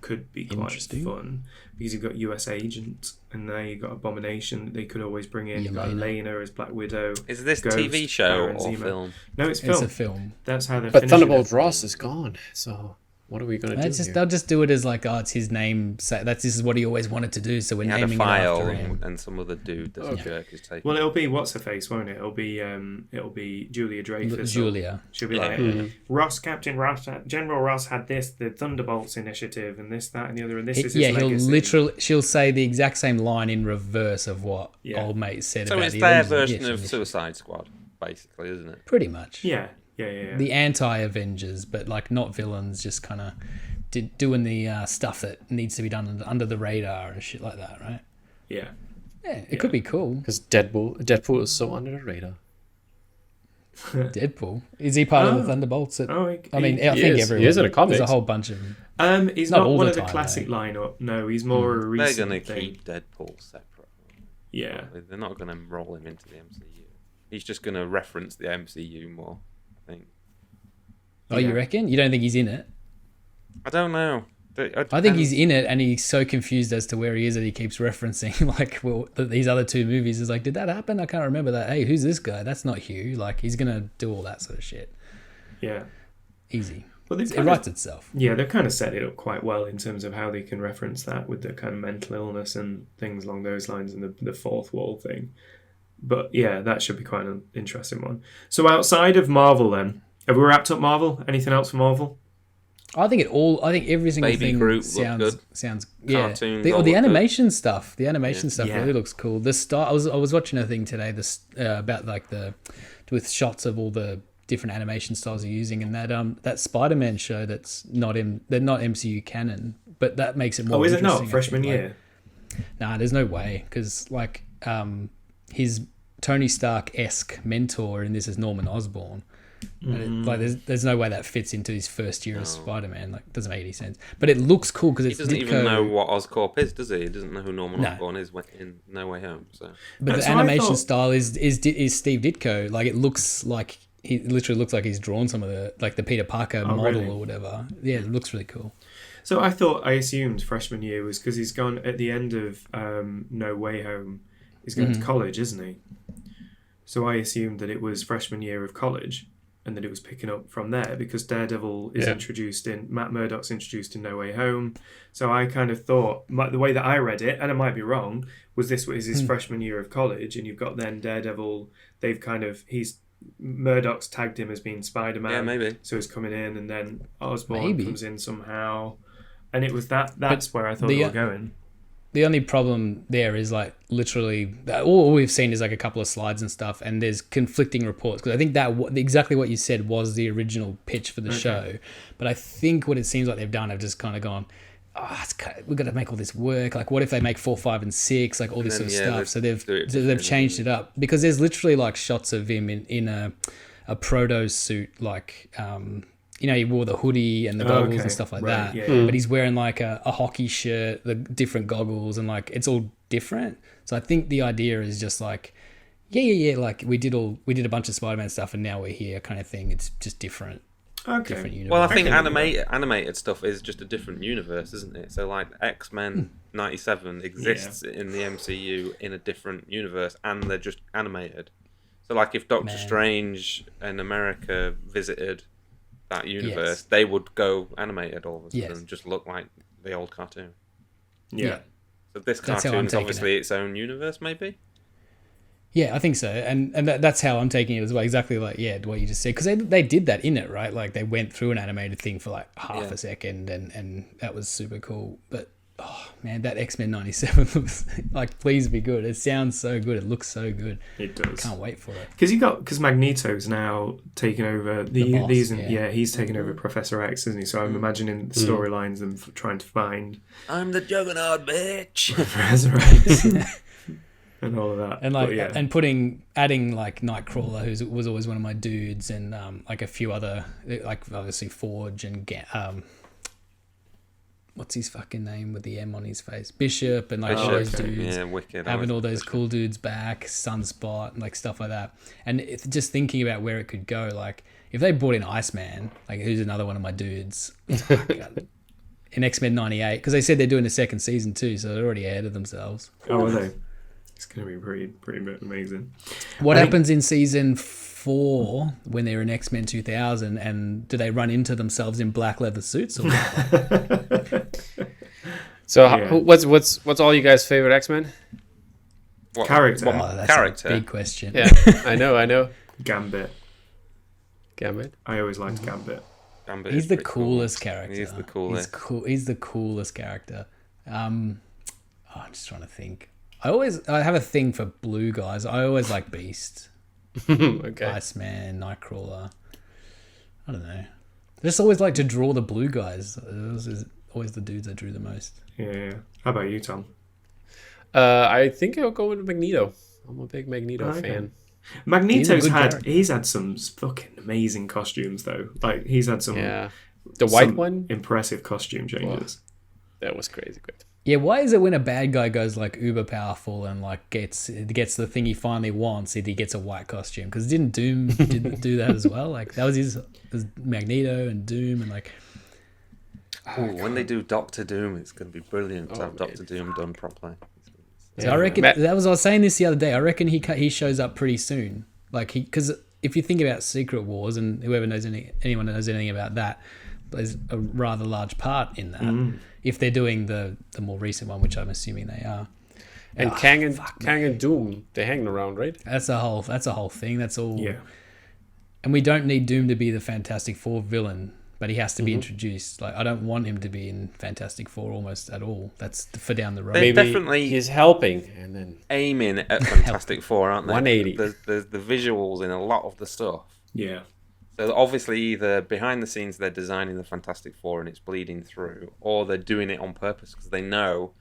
Speaker 1: could be quite
Speaker 3: Interesting.
Speaker 1: fun because you've got US Agent and now you've got Abomination that they could always bring in. You've got Elena as Black Widow.
Speaker 2: Is this
Speaker 1: Ghost,
Speaker 2: TV show
Speaker 1: Baron
Speaker 2: or
Speaker 1: Zemo.
Speaker 2: film?
Speaker 1: No, it's
Speaker 3: It's
Speaker 1: film.
Speaker 3: a film.
Speaker 1: That's how they're
Speaker 4: But
Speaker 1: finishing
Speaker 4: Thunderbolt
Speaker 1: it.
Speaker 4: Ross is gone, so What are we gonna do here?
Speaker 3: They'll just do it as like, oh, it's his name. So this is what he always wanted to do. So we're
Speaker 2: He had a
Speaker 3: naming it
Speaker 2: file,
Speaker 3: after him.
Speaker 2: and some other dude that's a jerk is taking.
Speaker 1: Well, it'll be what's her face, won't it? It'll be Julia Dreyfus.
Speaker 3: Julia.
Speaker 1: She'll be like Captain Ross, General Ross had this, the Thunderbolts initiative, and this, that, and the other, and this is his legacy.
Speaker 3: She'll say the exact same line in reverse of what old mate said.
Speaker 2: So
Speaker 3: about
Speaker 2: it's
Speaker 3: the
Speaker 2: their
Speaker 3: Avengers
Speaker 2: version of
Speaker 3: initiative.
Speaker 2: Suicide Squad, basically, isn't it?
Speaker 3: Pretty much.
Speaker 1: Yeah.
Speaker 3: The anti-Avengers, but like not villains, just kind of doing the stuff that needs to be done under the radar and shit like that, right?
Speaker 1: Yeah.
Speaker 3: Yeah, it could be cool.
Speaker 4: Because Deadpool is so under the radar.
Speaker 3: Deadpool, is he part of the Thunderbolts? I think everyone.
Speaker 4: He is in the comics.
Speaker 3: There's a whole bunch of.
Speaker 1: He's
Speaker 3: Not
Speaker 1: not
Speaker 3: all
Speaker 1: one
Speaker 3: the
Speaker 1: of the
Speaker 3: time,
Speaker 1: classic
Speaker 3: though.
Speaker 1: lineup. No, he's more a
Speaker 2: They're
Speaker 1: recent
Speaker 2: going to
Speaker 1: thing.
Speaker 2: keep Deadpool separate.
Speaker 1: Yeah.
Speaker 2: They're not going to roll him into the MCU. He's just going to reference the MCU more, I think.
Speaker 3: Oh, you reckon? You don't think he's in it?
Speaker 2: I don't know.
Speaker 3: I think he's in it, and he's so confused as to where he is that he keeps referencing these other two movies. Is like, did that happen? I can't remember that. Hey, who's this guy? That's not Hugh. Like, he's gonna do all that sort of shit.
Speaker 1: Yeah.
Speaker 3: Easy.
Speaker 1: Well,
Speaker 3: It writes itself.
Speaker 1: Yeah, they've kind of set it up quite well in terms of how they can reference that with the kind of mental illness and things along those lines and the fourth wall thing. But yeah, that should be quite an interesting one. So outside of Marvel, then, have we wrapped up Marvel? Anything else for Marvel?
Speaker 3: I think every single
Speaker 2: Baby
Speaker 3: thing
Speaker 2: Groot
Speaker 3: sounds yeah.
Speaker 2: Cartoons
Speaker 3: The
Speaker 2: all look
Speaker 3: animation stuff. The animation stuff
Speaker 1: Yeah.
Speaker 3: really looks cool. I was watching a thing today about like with shots of all the different animation styles they're using, and that Spider-Man show they're not MCU canon, but that makes it more.
Speaker 1: Oh, is it
Speaker 3: interesting,
Speaker 1: not
Speaker 3: I
Speaker 1: freshman
Speaker 3: think.
Speaker 1: year?
Speaker 3: Nah, there's no way, because like his Tony Stark-esque mentor in this is Norman Osborn. And there's no way that fits into his first year as Spider-Man. Like, doesn't make any sense. But it looks cool because it's
Speaker 2: He doesn't
Speaker 3: Ditko.
Speaker 2: even know what Oscorp is, does he? He doesn't know who Norman Osborn is in No Way Home. So,
Speaker 3: But the
Speaker 1: So I
Speaker 3: animation
Speaker 1: thought-
Speaker 3: style is Steve Ditko. Like, it looks like he literally looks like he's drawn some of the Peter Parker model
Speaker 1: really?
Speaker 3: or whatever. Yeah, it looks really cool.
Speaker 1: So I assumed freshman year was because he's gone at the end of No Way Home. He's going to college, isn't he? So I assumed that it was freshman year of college, and that it was picking up from there because Daredevil is Matt Murdock's introduced in No Way Home. So I kind of thought, the way that I read it, and I might be wrong, was this was his freshman year of college, and you've got then Daredevil. Murdock's tagged him as being Spider-Man.
Speaker 2: Yeah, maybe.
Speaker 1: So he's coming in, and then Osborn comes in somehow, and it was that's where I thought they were going.
Speaker 3: The only problem there is like literally all we've seen is like a couple of slides and stuff, and there's conflicting reports because I think that exactly what you said was the original pitch for the show, but I think what it seems like they've done have just kind of gone, we've got to make all this work. Like, what if they make 4, 5, and 6, like all this sort of stuff? So they've changed it up because there's literally like shots of him in a proto suit, like he wore the hoodie and the goggles and stuff like that.
Speaker 1: Yeah.
Speaker 3: But he's wearing like a hockey shirt, the different goggles, and like it's all different. So I think the idea is just like, like we did a bunch of Spider-Man stuff and now we're here kind of thing. It's just different.
Speaker 1: Okay.
Speaker 3: Different universe.
Speaker 2: well, I think animated stuff is just a different universe, isn't it? So like X-Men 97 exists in the MCU in a different universe, and they're just animated. So like if Doctor Strange in America visited that universe, they would go animated all of a sudden, just look like the old cartoon.
Speaker 1: Yeah.
Speaker 2: So this
Speaker 3: That's how I'm
Speaker 2: cartoon is
Speaker 3: taking
Speaker 2: obviously its own universe, maybe?
Speaker 3: Yeah, I think so, and that's how I'm taking it as well. Exactly like what you just said, because they did that in it, right? Like they went through an animated thing for like half a second, and that was super cool. But oh man, that X-Men 97 looks like, please be good. It sounds so good. It looks so good.
Speaker 1: It does.
Speaker 3: Can't wait for it.
Speaker 1: Because Magneto's now taking over
Speaker 3: The boss,
Speaker 1: he's taking over Professor X, isn't he? So I'm imagining the storylines them trying to find
Speaker 2: I'm the Juggernaut, bitch.
Speaker 1: Professor X and all of that.
Speaker 3: And like,
Speaker 1: but,
Speaker 3: and adding like Nightcrawler, who was always one of my dudes, and like a few other, like obviously Forge and what's his fucking name with the M on his face, Bishop, and like all those dudes,
Speaker 2: Wicked.
Speaker 3: having all those cool dudes back, Sunspot, and like stuff like that. And it's just thinking about where it could go, like if they brought in Iceman, like who's another one of my dudes, in X-Men 98, because they said they're doing a second season too, so they're already ahead of themselves.
Speaker 1: Oh, are they? It's going to be pretty amazing.
Speaker 3: What happens in season 4 when they're in X-Men 2000, and do they run into themselves in black leather suits? Or
Speaker 4: So
Speaker 1: Yeah.
Speaker 4: what's all you guys' favorite X-Men?
Speaker 1: Character.
Speaker 3: that's
Speaker 2: Character.
Speaker 3: a big question.
Speaker 4: Yeah, I know.
Speaker 1: Gambit.
Speaker 4: Gambit.
Speaker 1: I always liked Gambit.
Speaker 2: Gambit
Speaker 3: He's
Speaker 2: is
Speaker 3: the
Speaker 2: pretty cool.
Speaker 3: coolest character.
Speaker 2: He's the coolest.
Speaker 3: He's the coolest character. I'm just trying to think. I have a thing for blue guys. I always like Beast,
Speaker 4: Okay.
Speaker 3: Iceman, Nightcrawler. I don't know. I just always like to draw the blue guys. It was always the dudes I drew the most.
Speaker 1: Yeah. How about you, Tom?
Speaker 4: I think I'll go with Magneto. I'm a big Magneto
Speaker 1: Okay.
Speaker 4: fan.
Speaker 1: Magneto's
Speaker 3: good
Speaker 1: had
Speaker 3: character.
Speaker 1: he's had some fucking amazing costumes though. Like he's had some
Speaker 4: Yeah. The white
Speaker 1: some
Speaker 4: one?
Speaker 1: impressive costume changes.
Speaker 4: That was crazy good.
Speaker 3: Yeah, why is it when a bad guy goes like uber powerful and like gets the thing he finally wants, he gets a white costume? Because didn't Doom didn't do that as well? Like that was his Magneto and Doom and like.
Speaker 2: Ooh, when they do Doctor Doom, it's going to be brilliant to
Speaker 4: Oh,
Speaker 2: have Doctor Doom done properly.
Speaker 3: So I reckon I was saying this the other day. I reckon he shows up pretty soon. Like because if you think about Secret Wars and whoever knows anyone that knows anything about that, there's a rather large part in that. If they're doing the more recent one, which I'm assuming they are.
Speaker 4: And Kang and Doom, they're hanging around, right?
Speaker 3: That's a whole thing. That's all.
Speaker 1: Yeah.
Speaker 3: And we don't need Doom to be the Fantastic Four villain, but he has to be introduced. Like I don't want him to be in Fantastic Four almost at all. That's for down the road.
Speaker 2: They're
Speaker 4: Maybe
Speaker 2: definitely
Speaker 4: he's helping, and then
Speaker 2: aiming at Fantastic Four, aren't they?
Speaker 4: 180.
Speaker 2: There's the visuals in a lot of the stuff.
Speaker 1: Yeah.
Speaker 2: So obviously either behind the scenes they're designing the Fantastic Four and it's bleeding through, or they're doing it on purpose because they know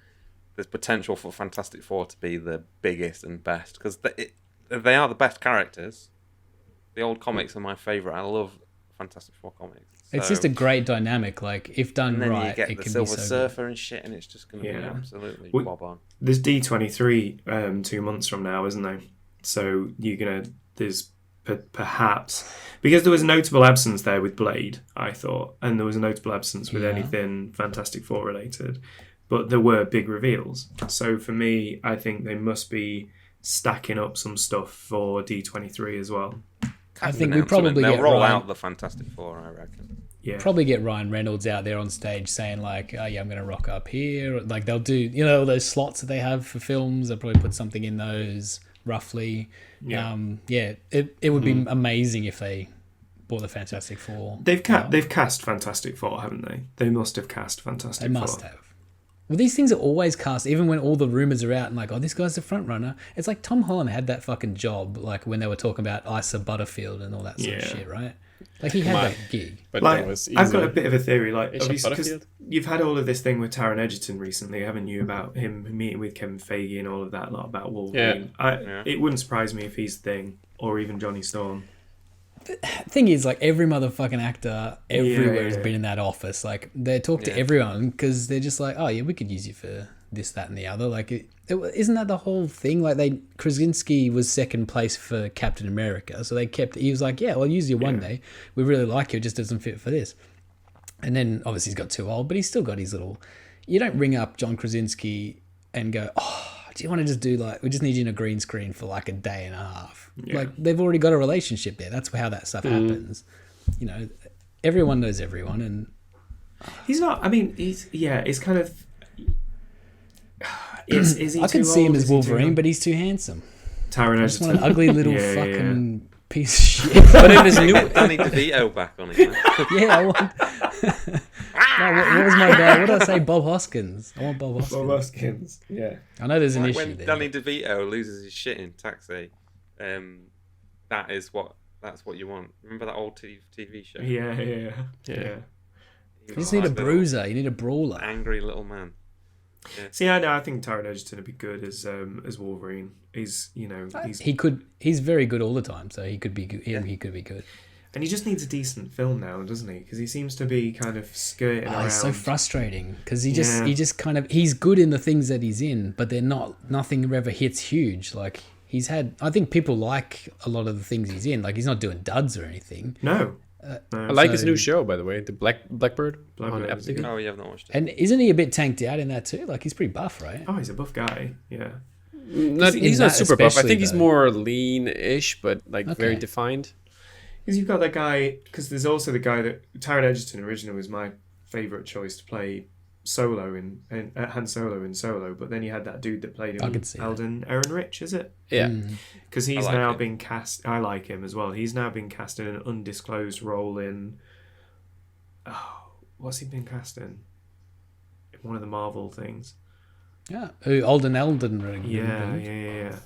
Speaker 2: there's potential for Fantastic Four to be the biggest and best because they are the best characters. The old comics are my favourite. I love Fantastic Four comics.
Speaker 3: It's
Speaker 2: So-
Speaker 3: just a great dynamic. Like if done
Speaker 2: and then
Speaker 3: right,
Speaker 2: you get
Speaker 3: it
Speaker 2: the
Speaker 3: can be
Speaker 2: Silver
Speaker 3: so good.
Speaker 2: Surfer and shit, and it's just going to be
Speaker 1: Yeah.
Speaker 2: absolutely
Speaker 1: We-
Speaker 2: bob on.
Speaker 1: There's D23 2 months from now, isn't there? So there's perhaps because there was a notable absence there with Blade, I thought, and there was a notable absence with
Speaker 3: Yeah.
Speaker 1: anything Fantastic Four related, but there were big reveals. So for me, I think they must be stacking up some stuff for D23 as well.
Speaker 3: I think we probably
Speaker 2: they'll
Speaker 3: get
Speaker 2: roll
Speaker 3: Ryan,
Speaker 2: out the Fantastic Four, I reckon.
Speaker 1: Yeah.
Speaker 3: probably get Ryan Reynolds out there on stage saying like, "Oh yeah, I'm going to rock up here." Like they'll do, those slots that they have for films. They'll probably put something in those roughly.
Speaker 1: Yeah.
Speaker 3: It would be amazing if they bought the Fantastic Four.
Speaker 1: They've cast Fantastic Four, haven't they? They must have cast Fantastic
Speaker 3: They
Speaker 1: Four.
Speaker 3: must have. Well, these things are always cast, even when all the rumors are out and like, oh, this guy's the front runner. It's like Tom Holland had that fucking job, like when they were talking about Isa Butterfield and all that sort of
Speaker 1: Yeah.
Speaker 3: shit, right? Like he had that gig.
Speaker 4: But
Speaker 1: Like,
Speaker 4: that was easy.
Speaker 1: I've got a bit of a theory, like,
Speaker 4: Bishop
Speaker 1: obviously, 'cause
Speaker 4: Butterfield?
Speaker 1: you've had all of this thing with Taron Egerton recently, haven't you, about him meeting with Kevin Feige and all of that lot about Wolverine.
Speaker 2: Yeah.
Speaker 1: It wouldn't surprise me if he's the thing, or even Johnny Storm.
Speaker 3: Thing is, like every motherfucking actor everywhere has
Speaker 1: Yeah.
Speaker 3: been in that office. Like they talk to
Speaker 2: Yeah.
Speaker 3: everyone because they're just like, oh yeah, we could use you for this, that, and the other. Like, isn't that the whole thing? Like Krasinski was second place for Captain America, so he was like, yeah, well, I'll use you one day. We really like you. It just doesn't fit for this. And then obviously he's got too old, but he's still got his little. You don't ring up John Krasinski and go, oh, do you want to just do like, we just need you in a green screen for like a day and a half.
Speaker 1: Yeah.
Speaker 3: Like they've already got a relationship there. That's how that stuff happens. Everyone knows everyone, and
Speaker 1: He's not. I mean, it's kind of. Is he?
Speaker 3: I can
Speaker 1: too
Speaker 3: see him
Speaker 1: old?
Speaker 3: as
Speaker 1: Is he too
Speaker 3: Wolverine,
Speaker 1: young?
Speaker 3: but he's too handsome.
Speaker 1: Taron
Speaker 3: I just want
Speaker 1: Egerton.
Speaker 3: an ugly little
Speaker 1: Yeah,
Speaker 3: fucking piece of shit.
Speaker 4: But in his new,
Speaker 2: Get Danny DeVito back on it. Man.
Speaker 3: Yeah, I want. No, what was my guy? What did I say? Bob Hoskins. I want Bob Hoskins.
Speaker 1: Bob Hoskins. Yeah.
Speaker 3: I know there's an
Speaker 2: Like
Speaker 3: issue
Speaker 2: when
Speaker 3: there.
Speaker 2: Danny DeVito loses his shit in Taxi, that's what you want. Remember that old TV show?
Speaker 1: Yeah.
Speaker 4: Yeah.
Speaker 3: You
Speaker 2: He
Speaker 3: just
Speaker 2: was
Speaker 3: need a
Speaker 2: like little
Speaker 3: bruiser. You need a brawler.
Speaker 2: angry little man.
Speaker 1: See, I think Taron Egerton would be good as Wolverine. He's
Speaker 3: He's very good all the time, so he could be good. He could be good.
Speaker 1: and he just needs a decent film now, doesn't he? Because he seems to be kind of skirting around.
Speaker 3: He's so frustrating because he
Speaker 1: Yeah.
Speaker 3: just kind of he's good in the things that he's in, but they're nothing ever hits huge. Like I think people like a lot of the things he's in. Like he's not doing duds or anything.
Speaker 1: No.
Speaker 4: I like his
Speaker 3: So-
Speaker 4: new show, by the way, the Blackbird on
Speaker 1: Blackbird
Speaker 4: Apple
Speaker 1: is
Speaker 4: TV.
Speaker 1: good.
Speaker 2: Oh, you have not watched it.
Speaker 3: And isn't he a bit tanked out in that too? Like he's pretty buff, right?
Speaker 1: Oh, he's a buff guy. Yeah.
Speaker 4: He's not
Speaker 3: that
Speaker 4: super buff. I
Speaker 3: especially,
Speaker 4: think he's
Speaker 3: though.
Speaker 4: more lean-ish, but like very
Speaker 3: Okay.
Speaker 4: defined.
Speaker 1: Because you've got that guy. Because there's also the guy that Taron Egerton originally was my favorite choice to play Solo in Han Solo in Solo, but then you had that dude that played
Speaker 3: I
Speaker 1: him,
Speaker 3: could see that.
Speaker 1: Alden Ehrenreich, is it?
Speaker 4: Yeah.
Speaker 1: Because he's
Speaker 2: I like
Speaker 1: now
Speaker 2: him.
Speaker 1: been cast. I like him as well. He's now been cast in an undisclosed role in. Oh, what's he been cast in? In one of the Marvel things.
Speaker 3: Yeah. Elden Ring.
Speaker 1: Yeah.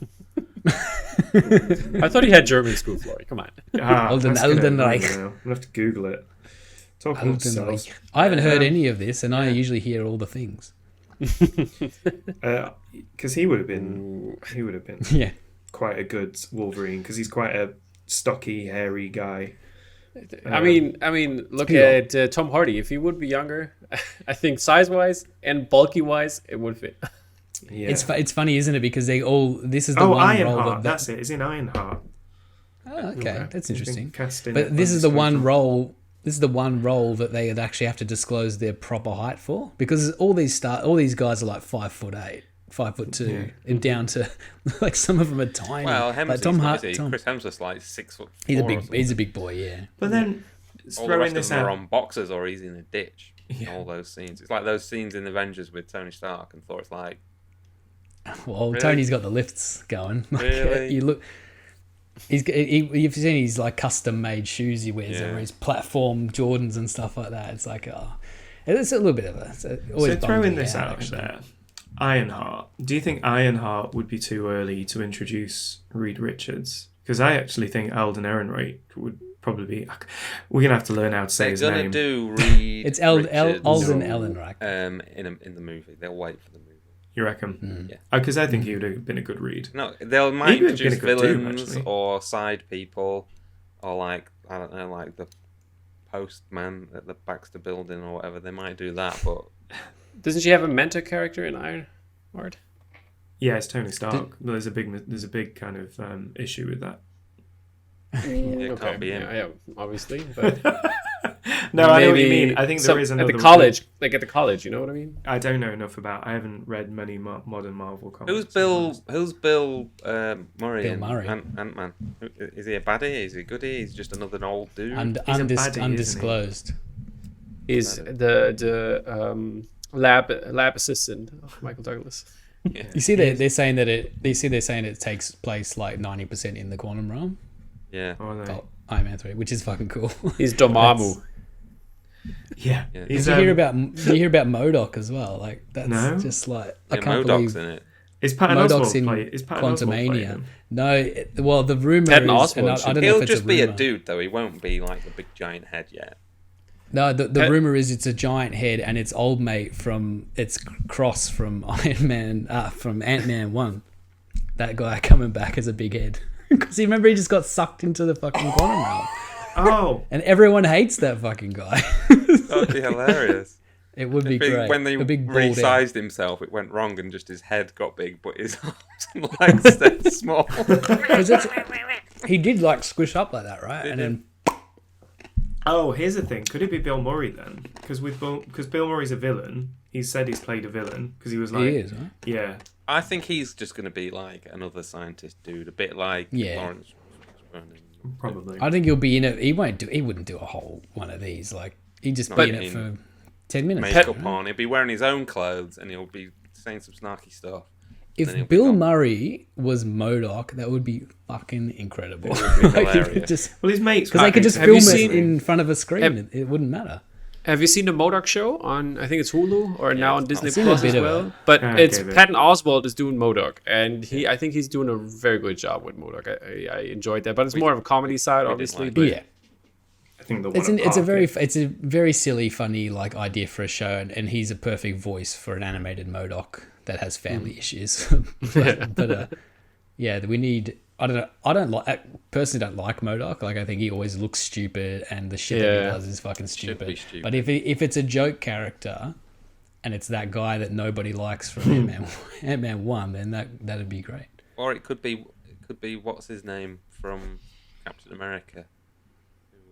Speaker 4: I thought he had German school, Florey. Come on.
Speaker 3: Elden
Speaker 1: that's gonna
Speaker 3: Reich.
Speaker 1: annoy me now. I'm gonna have to Google it. Talk about
Speaker 3: Elden
Speaker 1: cells.
Speaker 3: Ring. I haven't heard any of this, and I usually hear all the things.
Speaker 1: Because he would have been. He would have been
Speaker 3: Yeah.
Speaker 1: quite a good Wolverine because he's quite a stocky, hairy guy.
Speaker 4: I mean, look
Speaker 3: Yeah.
Speaker 4: at Tom Hardy. If he would be younger, I think size-wise and bulky-wise, it would fit.
Speaker 1: Yeah.
Speaker 3: It's funny, isn't it? Because they all this is the
Speaker 1: Oh,
Speaker 3: one role
Speaker 1: Ironheart.
Speaker 3: that
Speaker 1: That's it. It's in Ironheart.
Speaker 3: Oh, okay, that's
Speaker 1: He's been
Speaker 3: interesting.
Speaker 1: cast in
Speaker 3: But this is the
Speaker 1: undisclosed
Speaker 3: one role. This is the one role that they actually have to disclose their proper height for, because all these guys are like 5'8", 5'2", and down to like some of them are tiny.
Speaker 2: Well,
Speaker 3: like
Speaker 2: Hemsworth's Chris Hemsworth's like 6'4".
Speaker 3: He's a big boy, yeah.
Speaker 1: But then
Speaker 2: All the
Speaker 1: throwing
Speaker 2: rest of
Speaker 1: this
Speaker 2: them are
Speaker 1: out.
Speaker 2: on boxes or he's in a ditch.
Speaker 1: Yeah.
Speaker 2: All those scenes. It's like those scenes in Avengers with Tony Stark and Thor. It's like,
Speaker 3: Well,
Speaker 2: Really?
Speaker 3: Tony's got the lifts going. Like,
Speaker 2: Really?
Speaker 3: you look. You've seen his like custom made shoes he wears,
Speaker 2: Yeah.
Speaker 3: or his platform Jordans and stuff like that. It's like, it's a little bit of a. It's always
Speaker 1: So
Speaker 3: bums
Speaker 1: throwing
Speaker 3: me
Speaker 1: this out
Speaker 3: actually.
Speaker 1: there, Ironheart. Do you think Ironheart would be too early to introduce Reed Richards? Because I actually think Alden Ehrenreich would probably be. We're gonna have to learn how to say
Speaker 2: they're
Speaker 1: his
Speaker 2: gonna
Speaker 1: name.
Speaker 2: do Reed.
Speaker 3: It's
Speaker 2: Richards,
Speaker 3: Alden Ehrenreich.
Speaker 2: in the movie. They'll wait for the movie.
Speaker 1: You reckon?
Speaker 2: Yeah.
Speaker 1: Because I think he would have been a good read.
Speaker 2: No, they'll might
Speaker 1: He would have been a
Speaker 2: introduce
Speaker 1: good Doom,
Speaker 2: villains
Speaker 1: actually.
Speaker 2: or side people, or like I don't know, like the postman at the Baxter Building or whatever. They might do that, but
Speaker 4: Doesn't she have a mentor character in Ironheart?
Speaker 1: Yeah, it's Tony Stark. There's a big kind of issue with that.
Speaker 2: it can't be him.
Speaker 4: Yeah, obviously. But
Speaker 1: No, I know what you
Speaker 4: maybe
Speaker 1: mean. I think
Speaker 4: some-
Speaker 1: there is another
Speaker 4: at the college, like at the college. You know what I mean?
Speaker 1: I don't know enough about. I haven't read many modern Marvel comics.
Speaker 2: Who's Bill Murray?
Speaker 3: Bill
Speaker 2: in
Speaker 3: Murray.
Speaker 2: Ant-Man. Is he a baddie? Is he a goodie? He's just another old dude.
Speaker 1: He's a baddie, isn't he?
Speaker 3: Undisclosed.
Speaker 4: He's the lab assistant of Michael Douglas.
Speaker 2: Yeah.
Speaker 3: You see, they're saying that it takes place like 90% in the quantum realm.
Speaker 2: Yeah.
Speaker 1: Oh, no.
Speaker 3: Oh, Iron Man 3, which is fucking cool.
Speaker 4: He's Dormammu.
Speaker 1: Yeah.
Speaker 2: Yeah.
Speaker 1: He's,
Speaker 3: you hear about MODOK as well? Like that's
Speaker 1: No.
Speaker 3: just like I
Speaker 2: Yeah,
Speaker 3: can't
Speaker 2: MODOK's
Speaker 3: believe
Speaker 2: in it.
Speaker 1: Is Patton
Speaker 3: MODOK's
Speaker 1: Oswalt
Speaker 3: in
Speaker 1: play? Is Patton Oswalt playing
Speaker 3: Quantumania.
Speaker 1: him?
Speaker 3: No, well the rumor
Speaker 4: Patton
Speaker 3: is, and
Speaker 4: Oswalt
Speaker 3: I don't know
Speaker 2: He'll
Speaker 3: if it's
Speaker 2: just
Speaker 3: a
Speaker 2: be
Speaker 3: rumor.
Speaker 2: a dude, though. He won't be like the big giant head yet.
Speaker 3: No, the rumor is it's a giant head and it's old mate from Cross from Iron Man from Ant-Man 1. That guy coming back as a big head. Because you remember he just got sucked into the fucking quantum realm.
Speaker 1: Oh,
Speaker 3: And everyone hates that fucking guy.
Speaker 2: That would be hilarious.
Speaker 3: It would be great.
Speaker 2: When they
Speaker 3: a big bald head.
Speaker 2: resized himself, it went wrong and just his head got big, but his arms and legs stayed small.
Speaker 3: 'Cause he did like squish up like that, right? And then
Speaker 1: oh. Here's the thing. Could it be Bill Murray then? Because Bill Murray's a villain. He said he's played a villain because he was like,
Speaker 3: he is, right?
Speaker 1: yeah.
Speaker 2: I think he's just going to be like another scientist dude, a bit like
Speaker 3: Yeah.
Speaker 2: Lawrence.
Speaker 1: Probably.
Speaker 3: I think he'll be in it. He wouldn't do a whole one of these. Like he'd just be
Speaker 2: But
Speaker 3: in it for 10 minutes.
Speaker 2: Makeup on. He'll be wearing his own clothes and he'll be saying some snarky stuff. Then he'll
Speaker 3: If
Speaker 2: be
Speaker 3: Bill
Speaker 2: gone.
Speaker 3: Murray was MODOK, that would be fucking incredible.
Speaker 2: It would be
Speaker 3: Like, he could
Speaker 2: hilarious.
Speaker 3: just
Speaker 1: Well, his mates.
Speaker 3: because they could just
Speaker 4: Have you
Speaker 3: film it
Speaker 4: seen-
Speaker 3: in front of a screen. It wouldn't matter.
Speaker 4: Have you seen the MODOK show on? I think it's Hulu or now on Disney
Speaker 3: seen a
Speaker 4: Plus
Speaker 3: bit
Speaker 4: as
Speaker 3: of
Speaker 4: well.
Speaker 3: it.
Speaker 4: But
Speaker 1: Okay,
Speaker 4: it's
Speaker 1: but-
Speaker 4: Patton Oswalt is doing MODOK, and I think he's doing a very good job with MODOK. I enjoyed that, but it's more of a comedy side, obviously.
Speaker 2: like
Speaker 4: But
Speaker 3: Yeah.
Speaker 1: I think the
Speaker 3: It's
Speaker 1: one.
Speaker 3: a very silly, funny like idea for a show, and he's a perfect voice for an animated MODOK that has family issues. but yeah, we need. I don't know. I personally don't like MODOK. Like I think he always looks stupid, and the shit that he
Speaker 4: Yeah.
Speaker 3: does is fucking
Speaker 2: be
Speaker 3: stupid.
Speaker 2: stupid.
Speaker 3: But if it's a joke character, and it's that guy that nobody likes from Ant-Man 1, then that'd be great.
Speaker 2: Or it could be what's his name from Captain America,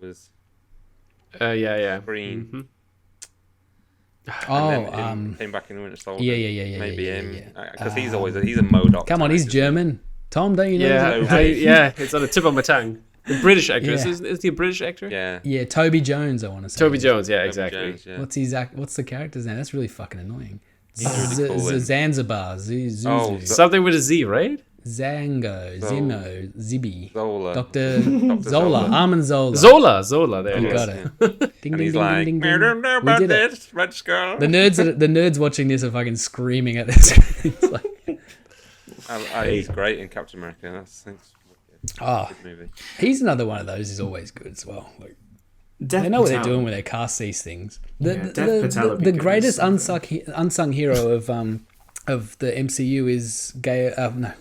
Speaker 2: who was
Speaker 4: yeah.
Speaker 2: green.
Speaker 4: Mhm.
Speaker 2: And then came back in the Winter Soldier.
Speaker 3: yeah.
Speaker 2: Maybe
Speaker 3: yeah,
Speaker 2: him,
Speaker 3: yeah.
Speaker 2: because he's a MODOK.
Speaker 3: Come on,
Speaker 2: type,
Speaker 3: he's
Speaker 2: isn't he?
Speaker 3: German. Tom, don't you know?
Speaker 4: Yeah, it's on the tip of my tongue. The British actor.
Speaker 3: Yeah.
Speaker 4: Is he a British actor?
Speaker 2: Yeah.
Speaker 3: Yeah, Toby Jones, I want to say.
Speaker 4: Toby Jones, yeah,
Speaker 2: Toby
Speaker 4: exactly.
Speaker 2: Jones, yeah.
Speaker 3: What's the character's name? That's really fucking annoying.
Speaker 2: He's really cool,
Speaker 3: Zanzibar, Zuzu,
Speaker 2: Oh,
Speaker 4: Something with a Z, right?
Speaker 3: Zango, Zimo, Zibi,
Speaker 2: Zola.
Speaker 3: Dr. Zola, Armin Zola.
Speaker 4: Zola, there
Speaker 3: You
Speaker 4: it
Speaker 3: got
Speaker 4: is.
Speaker 3: it. Ding,
Speaker 2: And
Speaker 3: ding,
Speaker 2: he's
Speaker 3: ding,
Speaker 2: like,
Speaker 3: ding, ding,
Speaker 2: I
Speaker 3: ding.
Speaker 2: don't know
Speaker 3: We
Speaker 2: about
Speaker 3: did it.
Speaker 2: this, Red Skull.
Speaker 3: The nerds watching this are fucking screaming at this. It's like,
Speaker 2: He's great in Captain America. That's
Speaker 3: oh,
Speaker 2: good movie.
Speaker 3: he's another one of those. Is always good as well. Like,
Speaker 1: Dev
Speaker 3: they know what they're
Speaker 1: Patel.
Speaker 3: doing when they cast these things.
Speaker 1: Yeah, Dev Patel would be
Speaker 3: The
Speaker 1: good
Speaker 3: greatest
Speaker 1: as something.
Speaker 3: unsung hero of the MCU is gay. No,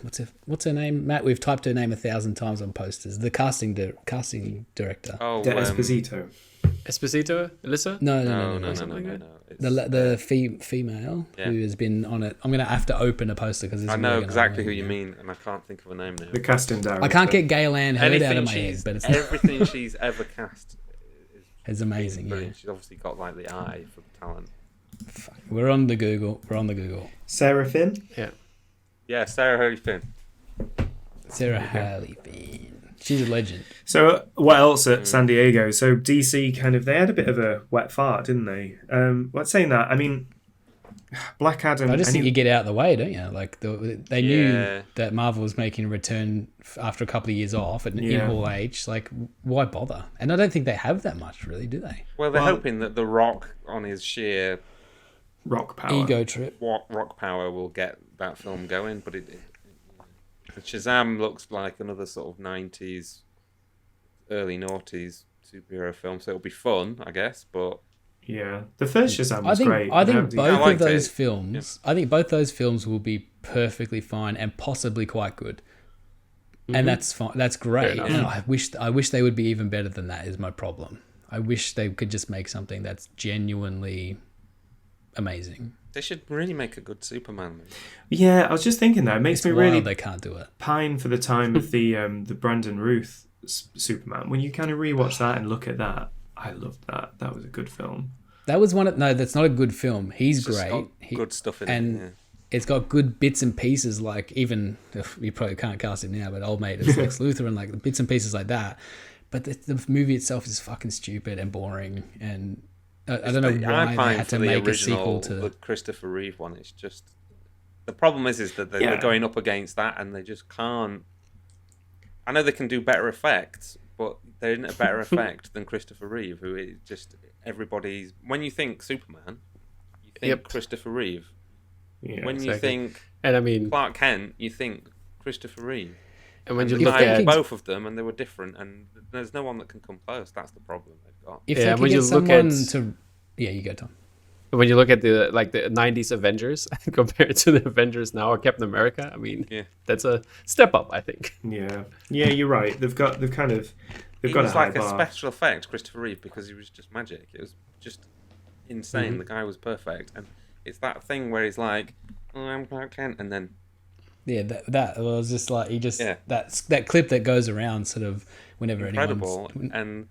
Speaker 3: what's her name? Matt, we've typed her name 1,000 times on posters. The casting director.
Speaker 2: Oh,
Speaker 1: De Esposito.
Speaker 4: Esposito? Alyssa?
Speaker 3: No.
Speaker 2: No. It's,
Speaker 3: The female
Speaker 2: Yeah.
Speaker 3: who has been on it. I'm gonna have to open a poster because
Speaker 2: I know exactly who you mean, and I can't think of a name now.
Speaker 1: The casting director.
Speaker 3: I can't get Gail Ann Hurd out of my
Speaker 2: Anything
Speaker 3: head, but it's
Speaker 2: everything she's ever cast
Speaker 3: it's amazing. Yeah.
Speaker 2: brilliant. She's obviously got like the eye for the talent.
Speaker 3: We're on the Google.
Speaker 1: Sarah Finn.
Speaker 2: Yeah, Sarah Hurley Finn.
Speaker 3: Sarah Hurley Finn. She's a legend.
Speaker 1: So what else at San Diego? So DC they had a bit of a wet fart, didn't they? What's saying that? I mean, Black Adam.
Speaker 3: I just think you get out of the way, don't you? Like they
Speaker 2: Yeah.
Speaker 3: knew that Marvel was making a return after a couple of years off in Hall H. Like, why bother? And I don't think they have that much, really, do they?
Speaker 2: Well, they're hoping that The Rock, on his sheer
Speaker 1: rock power.
Speaker 3: Ego trip.
Speaker 2: rock power, will get that film going. But Shazam looks like another sort of 90s, early noughties superhero film, so it'll be fun, I guess. But
Speaker 1: Yeah, the first Shazam was great.
Speaker 3: I think
Speaker 1: Nobody-
Speaker 3: both
Speaker 2: liked
Speaker 3: of those
Speaker 2: it.
Speaker 3: films. I think both those films will be perfectly fine and possibly quite good. And that's fine. That's great.
Speaker 4: enough.
Speaker 3: And I wish they would be even better than that. Is my problem. I wish they could just make something that's genuinely amazing.
Speaker 2: they should really make a good Superman movie.
Speaker 1: Yeah, I was just thinking that. It makes me
Speaker 3: Wild
Speaker 1: really
Speaker 3: they can't do it.
Speaker 1: pine for the time of the Brandon Routh Superman. When you kind of rewatch that and look at that, I loved that. That was a good film.
Speaker 3: That was one of no. That's not a good film. He's
Speaker 2: It's just
Speaker 3: great.
Speaker 2: got good stuff in
Speaker 3: and
Speaker 2: it. Yeah.
Speaker 3: it's got good bits and pieces. Like even you probably can't cast him now, but old mate is Lex Luthor and like the bits and pieces like that. But the movie itself is fucking stupid and boring. And I don't know why they had to make a sequel to
Speaker 2: the Christopher Reeve one. It's just the problem is that they're going up against that and they just can't. I know they can do better effects, but there isn't a better effect than Christopher Reeve, who is just everybody's. When you think Superman, you think Christopher Reeve.
Speaker 1: Yeah,
Speaker 2: When you think
Speaker 4: and I mean
Speaker 2: Clark Kent, you think Christopher Reeve.
Speaker 4: and when you
Speaker 2: And
Speaker 4: look
Speaker 2: I
Speaker 4: at
Speaker 2: both of them, and they were different, and there's no one that can come close. That's the problem they've got.
Speaker 3: if
Speaker 4: Yeah,
Speaker 3: they could
Speaker 4: when
Speaker 3: get
Speaker 4: you look
Speaker 3: someone
Speaker 4: at-
Speaker 3: to you go Tom.
Speaker 4: when you look at the 90s Avengers compared to the Avengers now or Captain America, I mean that's a step up, I think.
Speaker 1: yeah, you're right. They've got
Speaker 2: He
Speaker 1: a
Speaker 2: was
Speaker 1: high
Speaker 2: like a
Speaker 1: bar.
Speaker 2: special effect, Christopher Reeve, because he was just magic. It was just insane. The guy was perfect, and it's that thing where he's like, "Oh, I'm Clark Kent," and then
Speaker 3: Yeah, that was just like he just
Speaker 2: Yeah.
Speaker 3: that clip that goes around sort of whenever
Speaker 2: incredible.
Speaker 3: anyone's
Speaker 2: And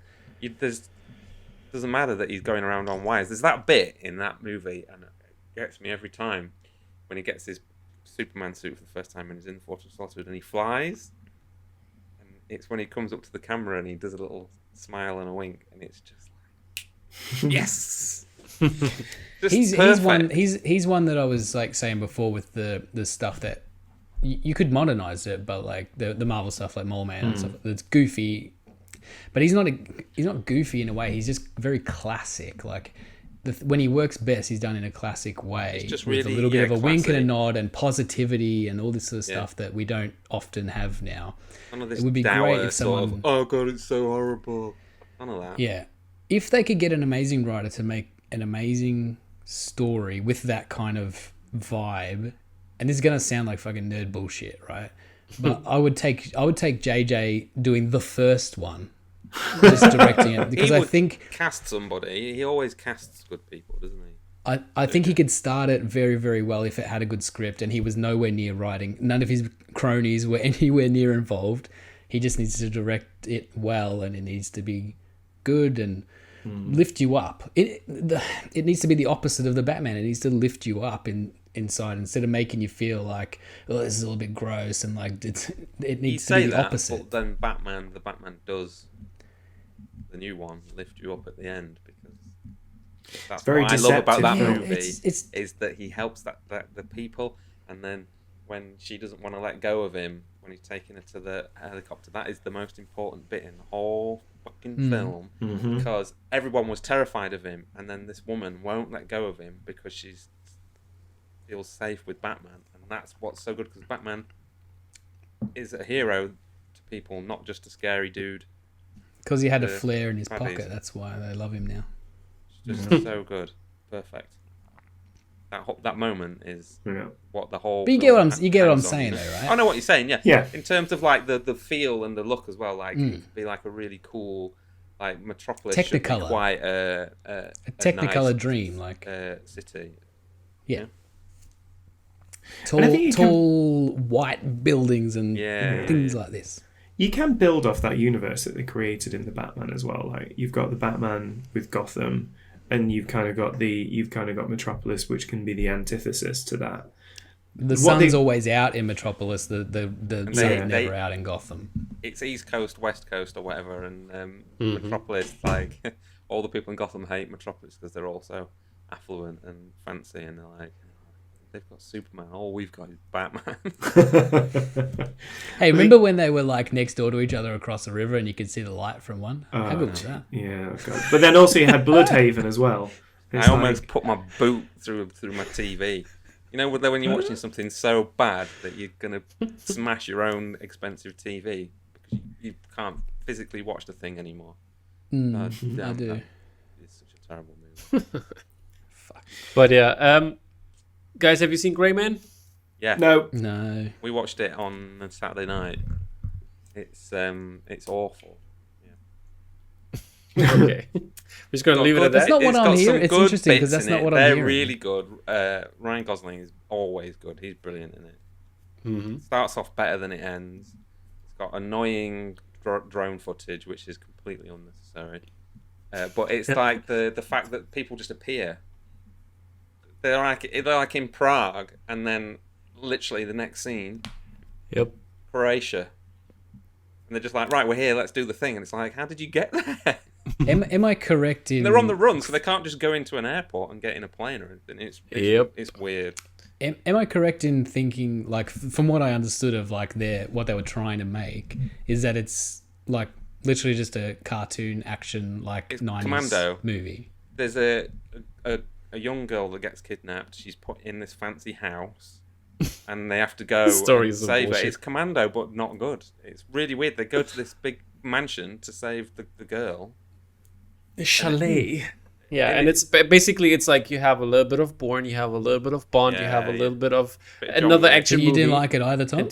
Speaker 2: doesn't matter that he's going around on wires. There's that bit in that movie, and it gets me every time when he gets his Superman suit for the first time and he's in the Fortress of Solitude and he flies. And it's when he comes up to the camera and he does a little smile and a wink, and it's just like, yes. Just
Speaker 3: he's one
Speaker 2: perfect.
Speaker 3: he's one that I was like saying before with the stuff that you could modernize it, but like the Marvel stuff like Mole Man and stuff that's goofy, but he's not goofy in a way. He's just very classic. Like when he works best, he's done in a classic way,
Speaker 2: It's just
Speaker 3: with
Speaker 2: really,
Speaker 3: a little bit of a wink and a
Speaker 2: classic.
Speaker 3: nod and positivity and all this sort of
Speaker 2: Yeah.
Speaker 3: stuff that we don't often have now.
Speaker 2: None of this
Speaker 3: It would be
Speaker 2: dour
Speaker 3: great if
Speaker 2: sort
Speaker 3: someone-
Speaker 2: of, oh god, it's so horrible. None of that.
Speaker 3: Yeah. If they could get an amazing writer to make an amazing story with that kind of vibe, and this is gonna sound like fucking nerd bullshit, right? But I would take JJ doing the first one, just directing it, because I
Speaker 2: would
Speaker 3: think
Speaker 2: cast somebody. He always casts good people, doesn't he?
Speaker 3: I think he could start it very, very well if it had a good script and he was nowhere near writing. None of his cronies were anywhere near involved. He just needs to direct it well, and it needs to be good. And lift you up. It needs to be the opposite of the Batman. It needs to lift you up inside instead of making you feel like, oh, this is a little bit gross, and like it needs to be the opposite.
Speaker 2: But then the Batman does, the new one, lift you up at the end, because that's
Speaker 1: very
Speaker 2: what I love about that
Speaker 1: deceptive.
Speaker 2: movie
Speaker 3: It's
Speaker 2: is that he helps that the people, and then when she doesn't want to let go of him, when he's taking her to the helicopter, that is the most important bit in the whole fucking film, because everyone was terrified of him, and then this woman won't let go of him because she feels safe with Batman, and that's what's so good, because Batman is a hero to people, not just a scary dude.
Speaker 3: because he had a flare in his
Speaker 2: baddies.
Speaker 3: pocket. That's why they love him now.
Speaker 2: It's just so good, perfect. That moment is what the whole.
Speaker 3: But you get what I'm saying, though, right?
Speaker 2: I know what you're saying. Yeah.
Speaker 1: Yeah.
Speaker 2: In terms of like the feel and the look as well, like it could be like a really cool, like Metropolis. Should be
Speaker 3: Technicolor.
Speaker 2: quite a
Speaker 3: Technicolor
Speaker 2: nice,
Speaker 3: dream, like
Speaker 2: city.
Speaker 3: yeah.
Speaker 1: And I think you
Speaker 3: Tall white buildings and things like this.
Speaker 1: You can build off that universe that they created in the Batman as well. Like you've got the Batman with Gotham, and you've kind of got Metropolis, which can be the antithesis to that.
Speaker 3: The sun's always out in Metropolis. The sun's never out in Gotham.
Speaker 2: It's East Coast, West Coast, or whatever, and Metropolis. Like all the people in Gotham hate Metropolis because they're all so affluent and fancy, and they're like, they've got Superman. All we've got is Batman.
Speaker 3: Hey, remember when they were like next door to each other across the river, and you could see the light from one? How good was that?
Speaker 1: Yeah, God. But then also you had Bloodhaven as well.
Speaker 2: I almost put my boot through my TV. You know, when you're watching something so bad that you're gonna smash your own expensive TV because you can't physically watch the thing anymore.
Speaker 3: I do.
Speaker 2: It's such a terrible movie.
Speaker 4: But yeah, guys, have you seen Grey Man?
Speaker 2: Yeah.
Speaker 3: No.
Speaker 2: We watched it on a Saturday night. It's awful.
Speaker 4: Okay. We're just going to leave it at
Speaker 3: That's
Speaker 4: that.
Speaker 3: not what
Speaker 2: It's
Speaker 3: I'm
Speaker 2: got
Speaker 3: hearing.
Speaker 2: some
Speaker 3: It's
Speaker 2: good
Speaker 3: interesting because
Speaker 2: bits
Speaker 3: that's
Speaker 2: in
Speaker 3: not
Speaker 2: it.
Speaker 3: what I'm
Speaker 2: They're
Speaker 3: hearing.
Speaker 2: really good. Ryan Gosling is always good. He's brilliant in it.
Speaker 4: Mm-hmm.
Speaker 2: Starts off better than it ends. It's got annoying drone footage, which is completely unnecessary. But it's like the fact that people just appear. They're like in Prague, and then literally the next scene, Croatia, and they're just like, right, we're here, let's do the thing, and it's like, how did you get there?
Speaker 3: Am I correct in?
Speaker 2: And they're on the run, so they can't just go into an airport and get in a plane or anything. It's weird.
Speaker 3: Am I correct in thinking, like, from what I understood of like what they were trying to make, is that it's like literally just a cartoon action like
Speaker 2: It's
Speaker 3: 90s
Speaker 2: Commando
Speaker 3: movie?
Speaker 2: There's a young girl that gets kidnapped. She's put in this fancy house, and they have to go and save her. It's Commando, but not good. It's really weird. They go to this big mansion to save the girl.
Speaker 1: The chalet.
Speaker 4: Yeah, and it's basically it's like you have a little bit of Bourne, you have a little bit of Bond, you have a little bit of another action movie.
Speaker 3: You didn't like it either, Tom?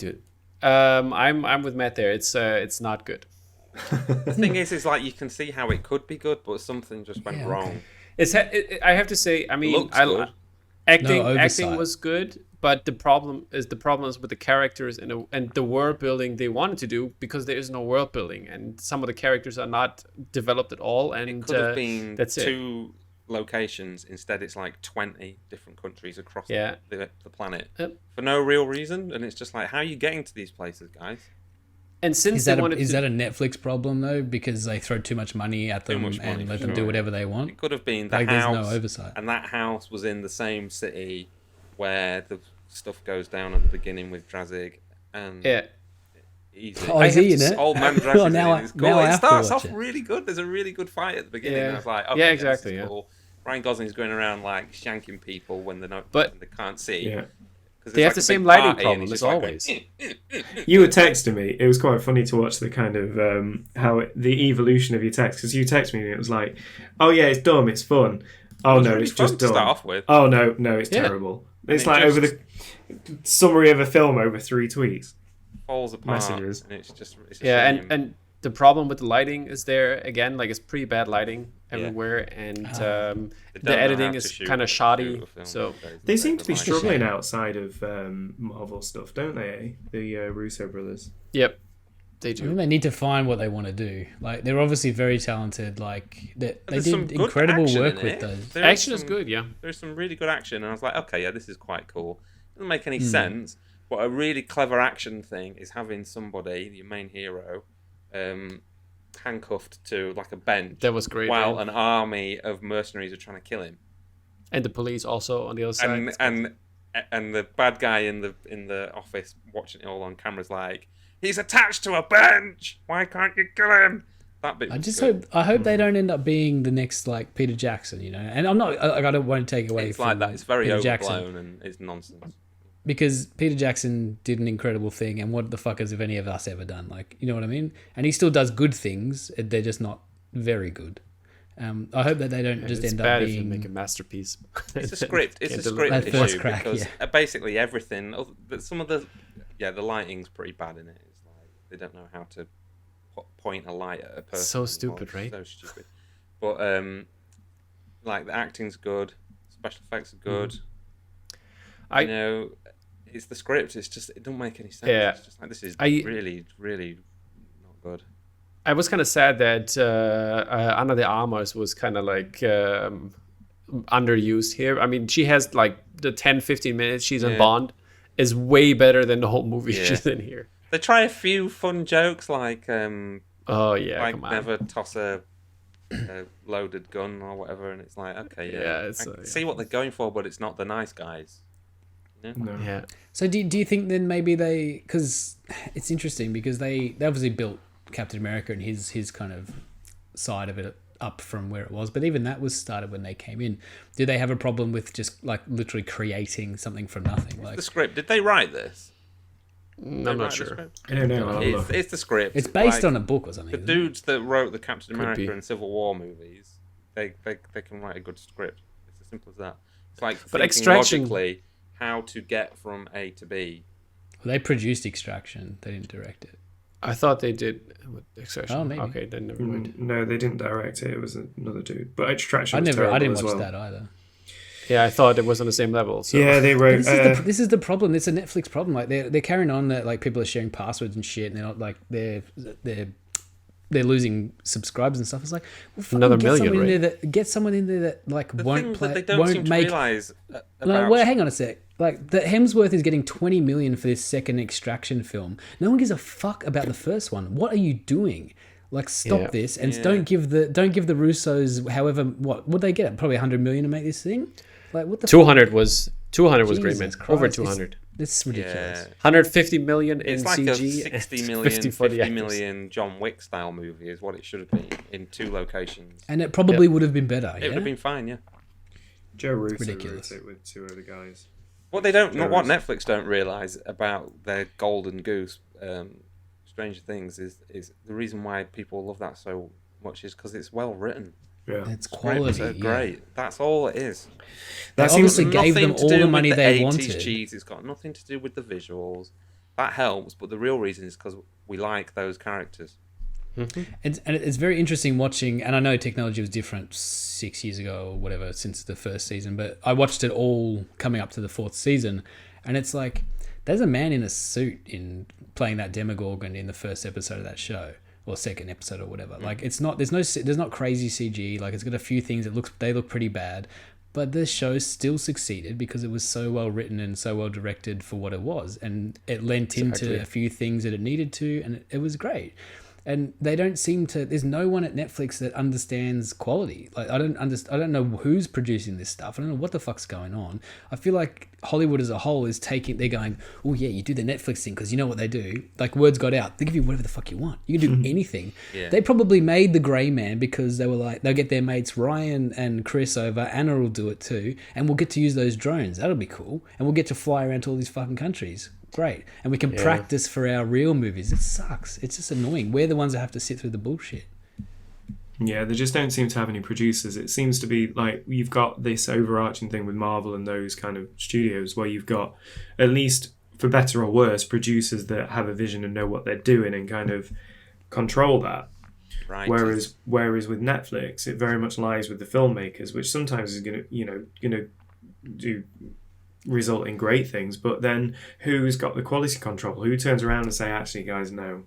Speaker 4: I'm with Matt there. It's not good.
Speaker 2: The thing is like you can see how it could be good, but something just went wrong.
Speaker 4: I have to say, I mean,
Speaker 2: Good.
Speaker 4: acting was good, but the problem is with the characters and the world building they wanted to do, because there is no world building and some of the characters are not developed at all. And
Speaker 2: it could have been
Speaker 4: that's
Speaker 2: two locations. Instead, it's like 20 different countries across the planet for no real reason, and it's just like, how are you getting to these places, guys?
Speaker 4: And since
Speaker 3: is that a Netflix problem though, because they throw too much money at them and let them do whatever they want?
Speaker 2: It could have been
Speaker 3: there's
Speaker 2: house,
Speaker 3: no oversight,
Speaker 2: and that house was in the same city where the stuff goes down at the beginning with Drazig, and easy.
Speaker 3: Oh, is he in it?
Speaker 2: Old man Drazig
Speaker 3: now
Speaker 2: it's cool. It starts off really good. There's a really good fight at the beginning. And I was like, okay,
Speaker 4: exactly.
Speaker 2: Cool. Ryan Gosling's going around like shanking people when they can't see.
Speaker 1: Yeah.
Speaker 4: They have the same lighting problem as always.
Speaker 1: You were texting me. It was quite funny to watch the kind of the evolution of your text, because you texted me and it was like, "Oh yeah, it's dumb, it's fun. Oh no, it's just dumb.
Speaker 2: Start off with.
Speaker 1: Oh no, it's terrible. It's like over the summary of a film over 3 tweets.
Speaker 2: Falls apart.
Speaker 1: Messages.
Speaker 2: And it's just
Speaker 4: and the problem with the lighting is there again. Like it's pretty bad lighting everywhere, and the editing is kind of shoddy. So
Speaker 1: they seem to be struggling outside of Marvel stuff, don't they? The Russo brothers.
Speaker 4: Yep, They
Speaker 3: I
Speaker 4: do.
Speaker 3: think they need to find what they want to do. Like they're obviously very talented. Like they
Speaker 2: There's some
Speaker 3: did
Speaker 2: good
Speaker 3: incredible
Speaker 2: action
Speaker 3: work
Speaker 2: in
Speaker 3: with
Speaker 2: it.
Speaker 3: those.
Speaker 2: There
Speaker 4: Action is
Speaker 2: some-
Speaker 4: good, yeah.
Speaker 2: There's some really good action, and I was like, okay, yeah, this is quite cool. Doesn't make any sense, but a really clever action thing is having somebody, your main hero, handcuffed to like a bench.
Speaker 4: That was great.
Speaker 2: While
Speaker 4: man.
Speaker 2: an army of mercenaries are trying to kill him,
Speaker 4: And the police also on the other side.
Speaker 2: and the bad guy in the office watching it all on camera's like, he's attached to a bench. Why can't you kill him? That bit.
Speaker 3: I hope they don't end up being the next like Peter Jackson, you know. And I'm not. I don't want to take away.
Speaker 2: It's
Speaker 3: from
Speaker 2: like that. It's very
Speaker 3: Peter
Speaker 2: overblown
Speaker 3: Jackson,
Speaker 2: and it's nonsense.
Speaker 3: because Peter Jackson did an incredible thing, and what the fuck has any of us ever done? Like, you know what I mean? And he still does good things. They're just not very good. I hope that they don't just end up
Speaker 4: if you
Speaker 3: being.
Speaker 4: make a masterpiece.
Speaker 2: It's a script. It's a script
Speaker 3: That
Speaker 2: issue
Speaker 3: first crack,
Speaker 2: because basically everything. Some of the lighting's pretty bad in it. It's like they don't know how to point a light at a person.
Speaker 4: So stupid,
Speaker 2: anymore.
Speaker 4: right?
Speaker 2: So stupid. But like the acting's good, special effects are good. You know, it's the script. It's just it don't make any sense.
Speaker 4: Yeah.
Speaker 2: It's just like this is really, really not good.
Speaker 4: I was kind of sad that Anna de Armas was kind of like underused here. I mean, she has like the 10-15 minutes she's in Bond is way better than the whole movie she's in here.
Speaker 2: They try a few fun jokes like
Speaker 4: oh yeah,
Speaker 2: like
Speaker 4: come on.
Speaker 2: never toss a loaded gun or whatever, and it's like okay, I can see what they're going for, but it's not the nice guys.
Speaker 1: No.
Speaker 4: Yeah.
Speaker 3: So do you think then maybe they, because it's interesting because they obviously built Captain America and his kind of side of it up from where it was, but even that was started when they came in. Do they have a problem with just like literally creating something from nothing? Like
Speaker 2: The script, did they write this?
Speaker 4: I'm
Speaker 2: They
Speaker 4: not
Speaker 2: write the
Speaker 4: sure.
Speaker 2: script?
Speaker 1: I don't know. I'll have a look.
Speaker 2: It's the script.
Speaker 3: it's based
Speaker 2: Like,
Speaker 3: on a book or something.
Speaker 2: the
Speaker 3: isn't it?
Speaker 2: dudes that wrote the Captain America
Speaker 4: be.
Speaker 2: and Civil War movies. They can write a good script. It's as simple as that. It's like
Speaker 4: But
Speaker 2: thinking
Speaker 4: Extraction-
Speaker 2: logically how to get from A to B.
Speaker 3: Well, they produced Extraction. They didn't direct it.
Speaker 4: I thought they did with Extraction.
Speaker 3: Oh, maybe.
Speaker 4: Okay, then never mind.
Speaker 1: No, they didn't direct it. It was another dude. But Extraction
Speaker 3: I
Speaker 1: was terrible
Speaker 3: didn't
Speaker 1: as
Speaker 3: watch
Speaker 1: well.
Speaker 3: that either.
Speaker 4: Yeah, I thought it was on the same level. So.
Speaker 1: Yeah, they wrote.
Speaker 3: This is the problem. It's a Netflix problem. Like they're carrying on that like people are sharing passwords and shit, and they're not like they're losing subscribers and stuff. It's like
Speaker 4: Another
Speaker 3: get
Speaker 4: million,
Speaker 3: someone in
Speaker 4: right?
Speaker 3: there that get someone in there that like
Speaker 2: The
Speaker 3: won't
Speaker 2: thing
Speaker 3: play,
Speaker 2: that they don't
Speaker 3: won't
Speaker 2: seem to
Speaker 3: make.
Speaker 2: realise
Speaker 3: No,
Speaker 2: about
Speaker 3: wait, hang on a sec. Like the Hemsworth is getting 20 million for this second Extraction film. No one gives a fuck about the first one. What are you doing? Like stop this and don't give the Russos however what would they get? Probably 100 million to make this thing. Like what the
Speaker 4: 200 was great, man.
Speaker 3: Jesus
Speaker 4: Over
Speaker 3: Christ,
Speaker 4: 200.
Speaker 3: It's ridiculous.
Speaker 4: 150 million in
Speaker 2: It's like
Speaker 4: CG.
Speaker 2: a 60
Speaker 4: and
Speaker 2: million,
Speaker 4: 50 for the
Speaker 2: 50
Speaker 4: actors.
Speaker 2: million John Wick style movie is what it should have been in 2 locations.
Speaker 3: And it probably would have been better.
Speaker 2: It would have been fine, yeah.
Speaker 1: Joe Russo
Speaker 3: ridiculous.
Speaker 1: wrote it with 2 other guys.
Speaker 2: What Netflix don't realise about their golden goose, Stranger Things, is the reason why people love that so much is because it's well written.
Speaker 1: Yeah.
Speaker 3: It's
Speaker 2: Scripts
Speaker 3: quality.
Speaker 2: are great. That's all it is.
Speaker 3: They
Speaker 1: That
Speaker 3: obviously
Speaker 1: seems
Speaker 3: gave
Speaker 2: Nothing
Speaker 3: them
Speaker 2: to
Speaker 3: all
Speaker 2: do
Speaker 3: the
Speaker 2: with
Speaker 3: money
Speaker 2: the
Speaker 3: they
Speaker 2: 80s
Speaker 3: wanted.
Speaker 2: cheese. It's got nothing to do with the visuals. That helps, but the real reason is because we like those characters.
Speaker 3: And it's very interesting watching, and I know technology was different 6 years ago or whatever since the first season, but I watched it all coming up to the 4th season, and it's like there's a man in a suit in playing that Demogorgon in the first episode of that show or second episode or whatever. Like it's not there's not crazy CG. Like it's got a few things that they look pretty bad, but the show still succeeded because it was so well written and so well directed for what it was, and it lent into a few things that it needed to, and it was great. And they don't seem to. There's no one at Netflix that understands quality. Like I don't know who's producing this stuff. I don't know what the fuck's going on. I feel like Hollywood as a whole is they're going, oh yeah, you do the Netflix thing because you know what they do. Like words got out. They give you whatever the fuck you want. You can do anything.
Speaker 2: Yeah.
Speaker 3: They probably made The Grey Man because they were like, they'll get their mates Ryan and Chris over. Anna will do it too, and we'll get to use those drones. That'll be cool, and we'll get to fly around to all these fucking countries. Great. And we can practice for our real movies. It sucks. It's just annoying. We're the ones that have to sit through the bullshit.
Speaker 1: Yeah, they just don't seem to have any producers. It seems to be like you've got this overarching thing with Marvel and those kind of studios where you've got, at least for better or worse, producers that have a vision and know what they're doing and kind of control that.
Speaker 2: Right.
Speaker 1: Whereas with Netflix, it very much lies with the filmmakers, which sometimes is gonna do result in great things, but then who's got the quality control? Who turns around and say, actually, guys, no,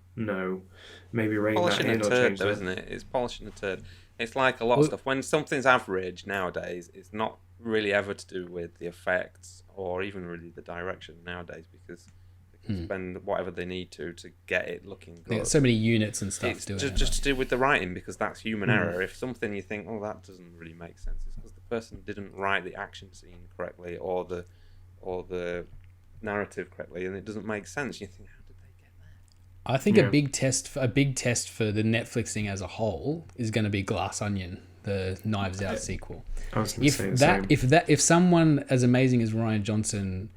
Speaker 1: maybe rein that
Speaker 2: Polishing a
Speaker 1: in or
Speaker 2: turd,
Speaker 1: change
Speaker 2: though,
Speaker 1: that.
Speaker 2: isn't it? It's polishing a turd. It's like a lot of stuff. When something's average nowadays, it's not really ever to do with the effects or even really the direction nowadays, because they can spend whatever they need to get it looking good.
Speaker 3: Yeah, so many units and stuff
Speaker 2: It's
Speaker 3: doing
Speaker 2: just to do with the writing, because that's human error. If something you think, oh, that doesn't really make sense, it's because the person didn't write the action scene correctly or the narrative correctly, and it doesn't make sense. You think, how did they get that?
Speaker 3: I think a big test for the Netflix thing as a whole is going to be Glass Onion, the Knives Out sequel.
Speaker 1: I was going to say the same.
Speaker 3: If someone as amazing as Rian Johnson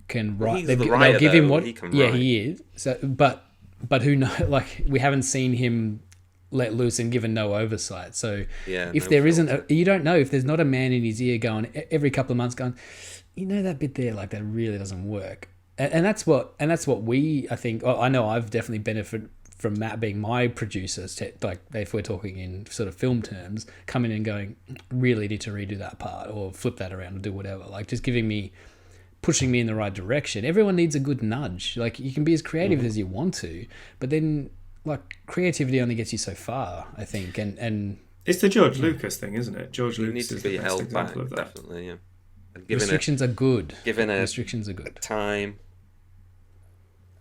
Speaker 3: can write,
Speaker 2: He's the writer,
Speaker 3: they'll give him
Speaker 2: though.
Speaker 3: what
Speaker 2: He can
Speaker 3: yeah
Speaker 2: write.
Speaker 3: he is. So but who know, like, we haven't seen him let loose and given no oversight. So
Speaker 2: Yeah,
Speaker 3: if
Speaker 2: no
Speaker 3: there isn't
Speaker 2: filter.
Speaker 3: you don't know if there's not a man in his ear going every couple of months going, that bit there, like, that really doesn't work. And that's what we, I think, I know I've definitely benefited from Matt being my producer, like, if we're talking in sort of film terms, coming in and going, really need to redo that part or flip that around or do whatever, like, just pushing me in the right direction. Everyone needs a good nudge. Like, you can be as creative as you want to, but then, like, creativity only gets you so far, I think. And
Speaker 1: it's the George Lucas thing, isn't it? George
Speaker 2: You
Speaker 1: Lucas
Speaker 2: need to
Speaker 1: is
Speaker 2: be
Speaker 1: the best
Speaker 2: held back,
Speaker 1: example of that.
Speaker 2: definitely, yeah. And given
Speaker 3: restrictions are good.
Speaker 2: Restrictions
Speaker 3: are good.
Speaker 2: time,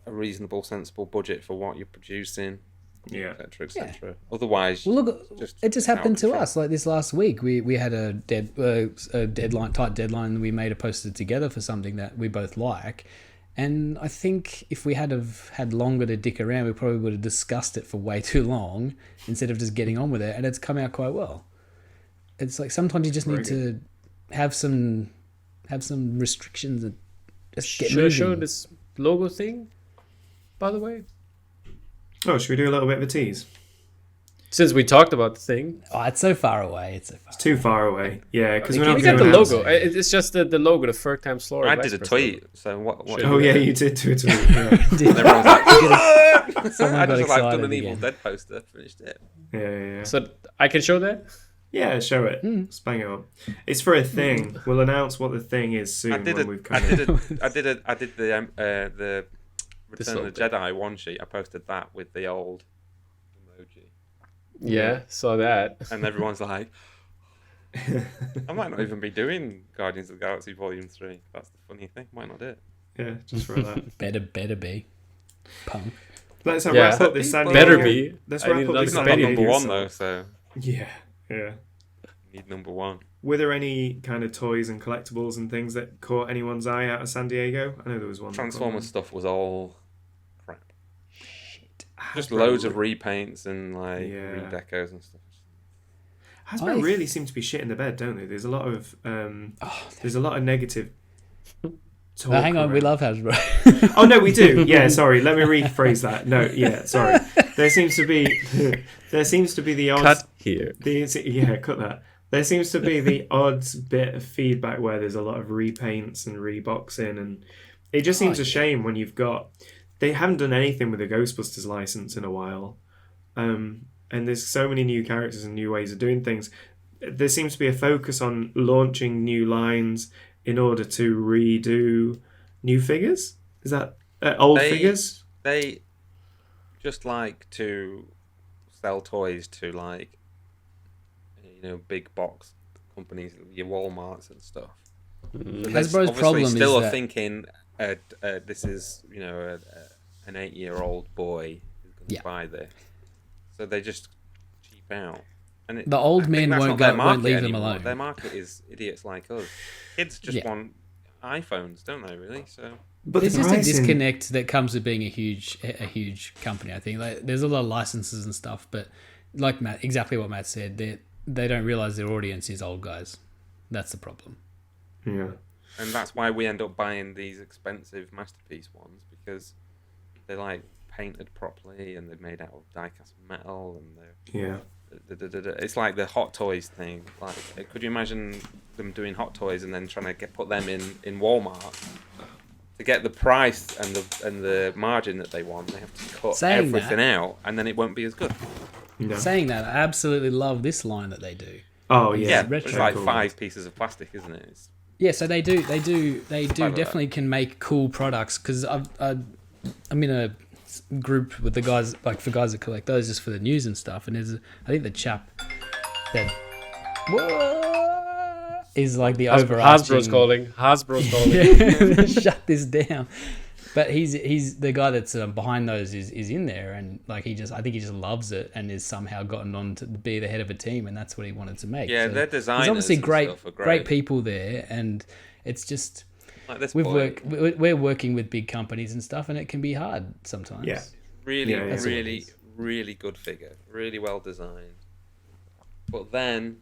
Speaker 2: a reasonable, sensible budget for what you're producing,
Speaker 1: Yeah.
Speaker 2: etc., etc. Otherwise,
Speaker 3: Well, look, it just
Speaker 2: out
Speaker 3: happened
Speaker 2: of
Speaker 3: to
Speaker 2: control.
Speaker 3: us. Like, this last week, we had a tight deadline. We made a poster together for something that we both like, and I think if we had have had longer to dick around, we probably would have discussed it for way too long instead of just getting on with it. And it's come out quite well. It's like sometimes you just need to have some restrictions and just get
Speaker 4: Should I
Speaker 3: moving.
Speaker 4: show this logo thing, by the way?
Speaker 1: Oh, should we do a little bit of a tease?
Speaker 4: Since we talked about the thing,
Speaker 3: Oh, it's so far away.
Speaker 1: It's too far away. Yeah, because we're
Speaker 4: we
Speaker 1: not
Speaker 4: got
Speaker 1: doing
Speaker 4: the
Speaker 1: that.
Speaker 4: logo. It's just the logo, the Ferg times Florey.
Speaker 2: I did a tweet, so what
Speaker 1: Oh yeah, you did do it. Yeah.
Speaker 2: and everyone's like,
Speaker 3: Someone
Speaker 2: I
Speaker 3: got
Speaker 2: just like done
Speaker 3: excited
Speaker 2: an Evil
Speaker 3: again.
Speaker 2: Dead poster, finished it.
Speaker 1: Yeah.
Speaker 4: So I can show that.
Speaker 1: Yeah, show it. Let's bang it up. It's for a thing. We'll announce what the thing is soon
Speaker 2: I did
Speaker 1: when
Speaker 2: it.
Speaker 1: we've
Speaker 2: I
Speaker 1: come.
Speaker 2: did the Return of the
Speaker 4: little
Speaker 2: Jedi one sheet. I posted that with the old emoji,
Speaker 4: Yeah, saw that.
Speaker 2: and everyone's like, I might not even be doing Guardians of the Galaxy Volume 3. That's the funny thing. Might not do it.
Speaker 1: Yeah, just for that.
Speaker 3: Better be punk.
Speaker 1: Let's
Speaker 4: Yeah.
Speaker 1: wrap up this San
Speaker 4: Better
Speaker 1: Diego.
Speaker 4: be.
Speaker 1: Let's
Speaker 4: I
Speaker 1: wrap
Speaker 4: need
Speaker 1: up
Speaker 4: another
Speaker 1: this
Speaker 2: It's not
Speaker 1: San
Speaker 4: Spaniard
Speaker 2: number
Speaker 1: Diego
Speaker 2: one
Speaker 1: song.
Speaker 2: though, so
Speaker 1: Yeah.
Speaker 2: you need number one.
Speaker 1: Were there any kind of toys and collectibles and things that caught anyone's eye out of San Diego? I know there was one. that caught
Speaker 2: Transformers
Speaker 1: mine.
Speaker 2: stuff was all crap. Just
Speaker 1: Hasbro
Speaker 2: loads of repaints and like
Speaker 1: Yeah.
Speaker 2: redecos and stuff.
Speaker 1: Hasbro really seem to be shit in the bed, don't they? There's a lot of negative talk.
Speaker 3: Hang on, we
Speaker 1: around.
Speaker 3: love Hasbro.
Speaker 1: Oh no, we do. Yeah, sorry. Let me rephrase that. No, yeah, sorry. There seems to be the odd
Speaker 4: Cut here.
Speaker 1: cut that. There seems to be the odd bit of feedback where there's a lot of repaints and reboxing, and it just seems a shame when they haven't done anything with the Ghostbusters license in a while, and there's so many new characters and new ways of doing things. There seems to be a focus on launching new lines in order to redo new figures. Is that old figures?
Speaker 2: They just like to sell toys to like big box companies, your Walmarts and stuff. So
Speaker 3: Hasbro's problem is
Speaker 2: still
Speaker 3: that
Speaker 2: thinking this is an 8-year-old boy who's going to buy this, so they just cheap out. And
Speaker 3: the old
Speaker 2: I think
Speaker 3: men
Speaker 2: that's
Speaker 3: won't
Speaker 2: not their
Speaker 3: go, won't
Speaker 2: market
Speaker 3: leave them
Speaker 2: anymore.
Speaker 3: alone.
Speaker 2: Their market is idiots like us. Kids just want iPhones, don't they? Really? So.
Speaker 1: But
Speaker 3: There's
Speaker 1: the
Speaker 3: just a
Speaker 1: pricing-
Speaker 3: disconnect that comes with being a huge company. I think there's a lot of licenses and stuff, but like exactly what Matt said, they don't realize their audience is old guys. That's the problem.
Speaker 1: Yeah.
Speaker 2: And that's why we end up buying these expensive masterpiece ones, because they're like painted properly and they're made out of die-cast metal and they're it's like the Hot Toys thing. Like, could you imagine them doing Hot Toys and then trying to put them in Walmart to get the price and the margin that they want? They have to cut everything out, and then it won't be as good.
Speaker 1: No.
Speaker 3: Saying that, I absolutely love this line that they do.
Speaker 1: Oh yeah.
Speaker 2: It's like
Speaker 1: Cool.
Speaker 2: 5 pieces of plastic, isn't it? It's
Speaker 3: Yeah, so they do definitely can make cool products, because I'm in a group with the guys, like for guys that collect those just for the news and stuff, and there's, I think the chap that is like the overarching...
Speaker 4: Hasbro's calling.
Speaker 3: Yeah, shut this down. But he's the guy that's behind those is in there, and like I think he just loves it, and has somehow gotten on to be the head of a team, and that's what he wanted to make.
Speaker 2: Yeah,
Speaker 3: so
Speaker 2: they're designers.
Speaker 3: there's obviously
Speaker 2: great.
Speaker 3: great people there, and it's just
Speaker 2: Like this
Speaker 3: we're working with big companies and stuff, and it can be hard sometimes.
Speaker 1: Yeah.
Speaker 2: Really good figure, really well designed. But then,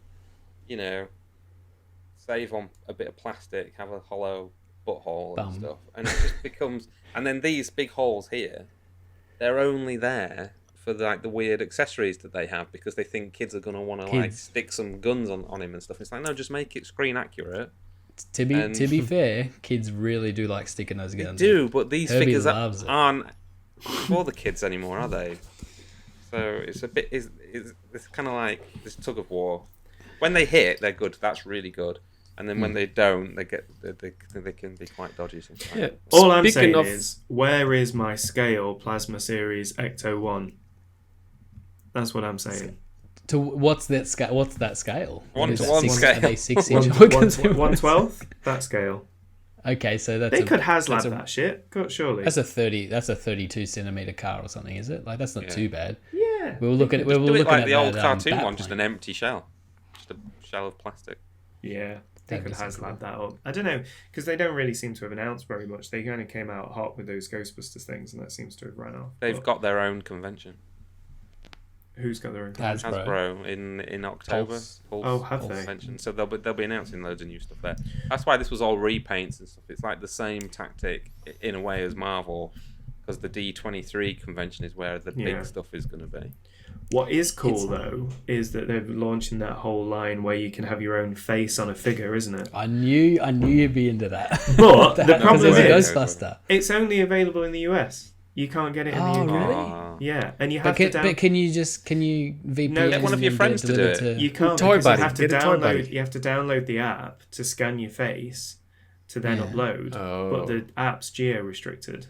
Speaker 2: save on a bit of plastic, have a hollow butthole and stuff, and it just becomes. And then these big holes here, they're only there for the weird accessories that they have, because they think kids are gonna want to stick some guns on him and stuff. It's like, no, just make it screen accurate.
Speaker 3: To be fair, kids really do like sticking those guns.
Speaker 2: They do, but these figures aren't for the kids anymore, are they? So it's a bit. It's kind of like this tug of war. When they hit, they're good. That's really good. And then when they don't, they can be quite dodgy sometimes.
Speaker 4: Yeah.
Speaker 1: All I'm saying is, where is my scale Plasma Series Ecto 1? That's what I'm saying.
Speaker 3: To what's that scale?
Speaker 2: 1:1 scale.
Speaker 3: Are they 6-inch?
Speaker 1: 1/12? That scale.
Speaker 3: Okay, so
Speaker 1: they could HasLab that shit. Surely.
Speaker 3: That's a 32 centimeter car or something, is it? Like, that's not too bad.
Speaker 1: Yeah.
Speaker 3: We were looking at
Speaker 2: the old cartoon one, just an empty shell, just a shell of plastic.
Speaker 1: Yeah. They could HasLab that up. I don't know, because they don't really seem to have announced very much. They kind of came out hot with those Ghostbusters things, and that seems to have run off.
Speaker 2: They've got their own convention.
Speaker 1: Who's got their own convention?
Speaker 2: Hasbro in October.
Speaker 3: Pulse.
Speaker 1: Have they?
Speaker 2: Convention. So they'll be announcing loads of new stuff there. That's why this was all repaints and stuff. It's like the same tactic in a way as Marvel, because the D23 convention is where the big stuff is going to be.
Speaker 1: What is cool though is that they're launching that whole line where you can have your own face on a figure, isn't it?
Speaker 3: I knew you'd be into that.
Speaker 1: But the problem is,
Speaker 3: a Ghostbuster.
Speaker 1: It's only available in the US. You can't get it in the UK.
Speaker 3: Really?
Speaker 1: Yeah, and you have
Speaker 3: but can you VPN?
Speaker 2: Get one of your friends to do it.
Speaker 1: You can't.
Speaker 4: Toy
Speaker 1: because
Speaker 4: Buddy.
Speaker 1: You have to download the app to scan your face to then upload.
Speaker 4: Oh.
Speaker 1: But the app's geo restricted.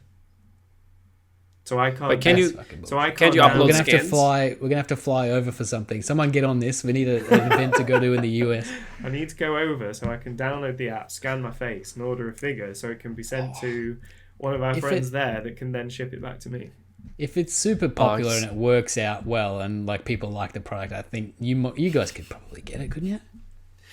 Speaker 1: So I can't.
Speaker 4: But can you upload
Speaker 3: We're gonna
Speaker 4: scans?
Speaker 3: We're gonna have to fly over for something. Someone get on this. We need an event to go to in the US.
Speaker 1: I need to go over so I can download the app, scan my face, and order a figure so it can be sent to one of our friends there that can then ship it back to me.
Speaker 3: If it's super popular and it works out well, and like people like the product, I think you guys could probably get it, couldn't you?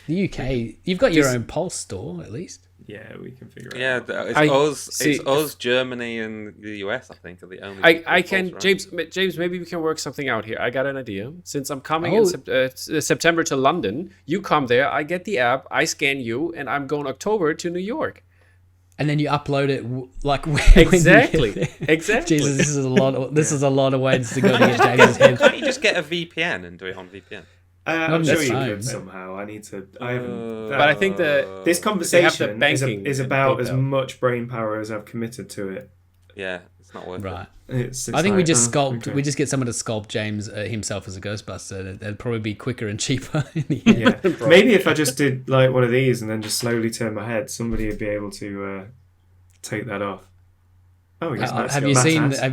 Speaker 3: The UK, you've got your own Pulse store at least.
Speaker 1: Yeah, we can figure it
Speaker 2: out.
Speaker 1: Yeah,
Speaker 2: it's us, Germany, and the US. I think are the only.
Speaker 4: I can, James. Maybe we can work something out here. I got an idea. Since I'm coming in September to London, you come there. I get the app. I scan you, and I'm going October to New York.
Speaker 3: And then you upload it
Speaker 4: exactly.
Speaker 3: Jesus, this is a lot of ways to go to get James's head.
Speaker 2: Can't you just get a VPN and do it on VPN?
Speaker 1: I'm sure you could somehow. I haven't.
Speaker 4: But I think
Speaker 1: this conversation is about as much brain power as I've committed to it.
Speaker 2: Yeah, it's not worth
Speaker 3: it.
Speaker 1: It's
Speaker 3: I think we just sculpt. Okay. We just get someone to sculpt James himself as a Ghostbuster. That'd probably be quicker and cheaper in the end.
Speaker 1: Yeah. Maybe if I just did like one of these and then just slowly turn my head, somebody would be able to take that off. Oh,
Speaker 3: have you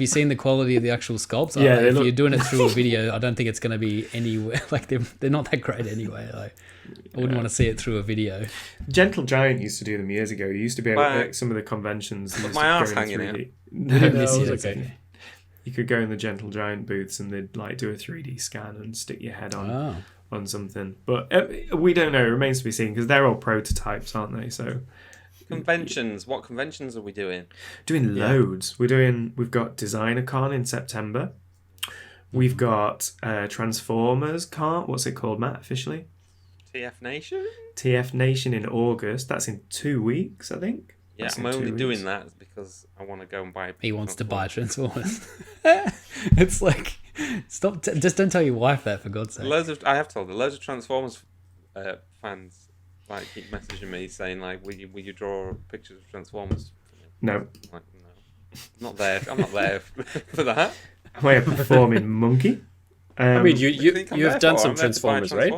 Speaker 3: seen the quality of the actual sculpts?
Speaker 1: Yeah,
Speaker 3: if you're doing it through a video, I don't think it's going to be anywhere. Like they're not that great anyway. Like I wouldn't want to see it through a video.
Speaker 1: Gentle Giant used to do them years ago. He used to be able to pick some of the conventions.
Speaker 2: But my arse hanging out.
Speaker 1: No, okay. You could go in the Gentle Giant booths and they'd like do a 3D scan and stick your head on something. But we don't know. It remains to be seen because they're all prototypes, aren't they? So.
Speaker 2: Conventions. What conventions are we doing?
Speaker 1: Doing loads. We've got Designer Con in September. We've got Transformers Con. What's it called, Matt? Officially?
Speaker 2: TF Nation.
Speaker 1: TF Nation in August. That's in 2 weeks, I think.
Speaker 2: Yeah, I'm only doing that because I want to go and buy.
Speaker 3: He wants to buy Transformers. It's like, stop! Just don't tell your wife that, for God's sake.
Speaker 2: I have told her. Loads of Transformers fans. Like keep messaging me saying like, will you draw pictures of Transformers?
Speaker 1: No.
Speaker 2: Like, no. Not there. I'm not there for that.
Speaker 1: Am I a performing monkey?
Speaker 4: I mean, you've done some Transformers, right?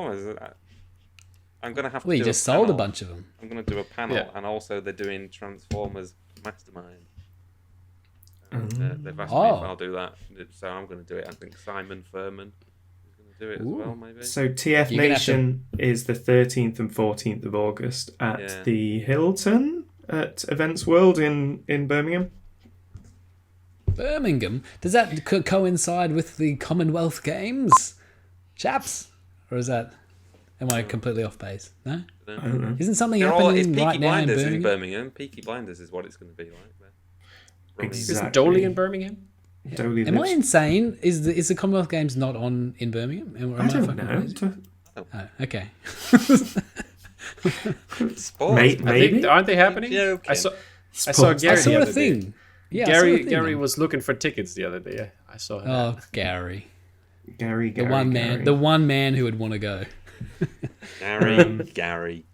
Speaker 2: I'm gonna have to.
Speaker 3: Well, you
Speaker 2: do
Speaker 3: just
Speaker 2: a
Speaker 3: sold a
Speaker 2: panel.
Speaker 3: bunch of them.
Speaker 2: I'm gonna do a panel,
Speaker 4: Yeah.
Speaker 2: and also they're doing Transformers Mastermind. They've asked me
Speaker 3: Oh.
Speaker 2: if I'll do that, so I'm gonna do it. I think Simon Furman is gonna do it as
Speaker 3: Ooh.
Speaker 2: well, maybe.
Speaker 1: So TF
Speaker 3: You're gonna have to-
Speaker 1: Nation is the 13th and 14th of August at
Speaker 2: Yeah.
Speaker 1: the Hilton at Events World in Birmingham.
Speaker 3: Birmingham. Does that coincide with the Commonwealth Games, chaps? Or is that? Am I completely off base? No.
Speaker 1: I don't know.
Speaker 3: Isn't something
Speaker 2: It's
Speaker 3: happening
Speaker 2: Peaky
Speaker 3: right now in
Speaker 2: Blinders
Speaker 3: Birmingham?
Speaker 2: Birmingham. Peaky Blinders is what it's going to be like there.
Speaker 1: Exactly.
Speaker 4: Isn't Dolly in Birmingham?
Speaker 1: Dolly
Speaker 3: Am I
Speaker 1: lives-
Speaker 3: insane? Is the Commonwealth Games not on in Birmingham?
Speaker 1: I don't
Speaker 3: fucking
Speaker 1: know.
Speaker 3: crazy? Oh, okay.
Speaker 2: Sports,
Speaker 1: Mate,
Speaker 2: man.
Speaker 1: maybe.
Speaker 4: Aren't they happening?
Speaker 2: Joking.
Speaker 4: I saw
Speaker 1: Sports.
Speaker 4: Gary
Speaker 3: I saw
Speaker 4: the
Speaker 3: a
Speaker 4: other day.
Speaker 3: thing. Yeah, I saw a
Speaker 4: Gary
Speaker 3: thing.
Speaker 4: was looking for tickets the other day. I saw him.
Speaker 3: Oh, Gary,
Speaker 1: Gary,
Speaker 3: the one man who would want to go.
Speaker 2: Gary.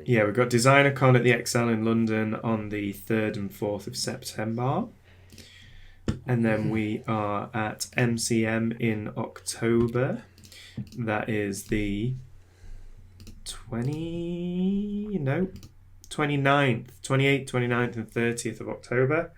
Speaker 1: Yeah, we've got Designer Con at the XL in London on the 3rd and 4th of September. And then we are at MCM in October. That is the 29th, 28th, 29th and 30th of October.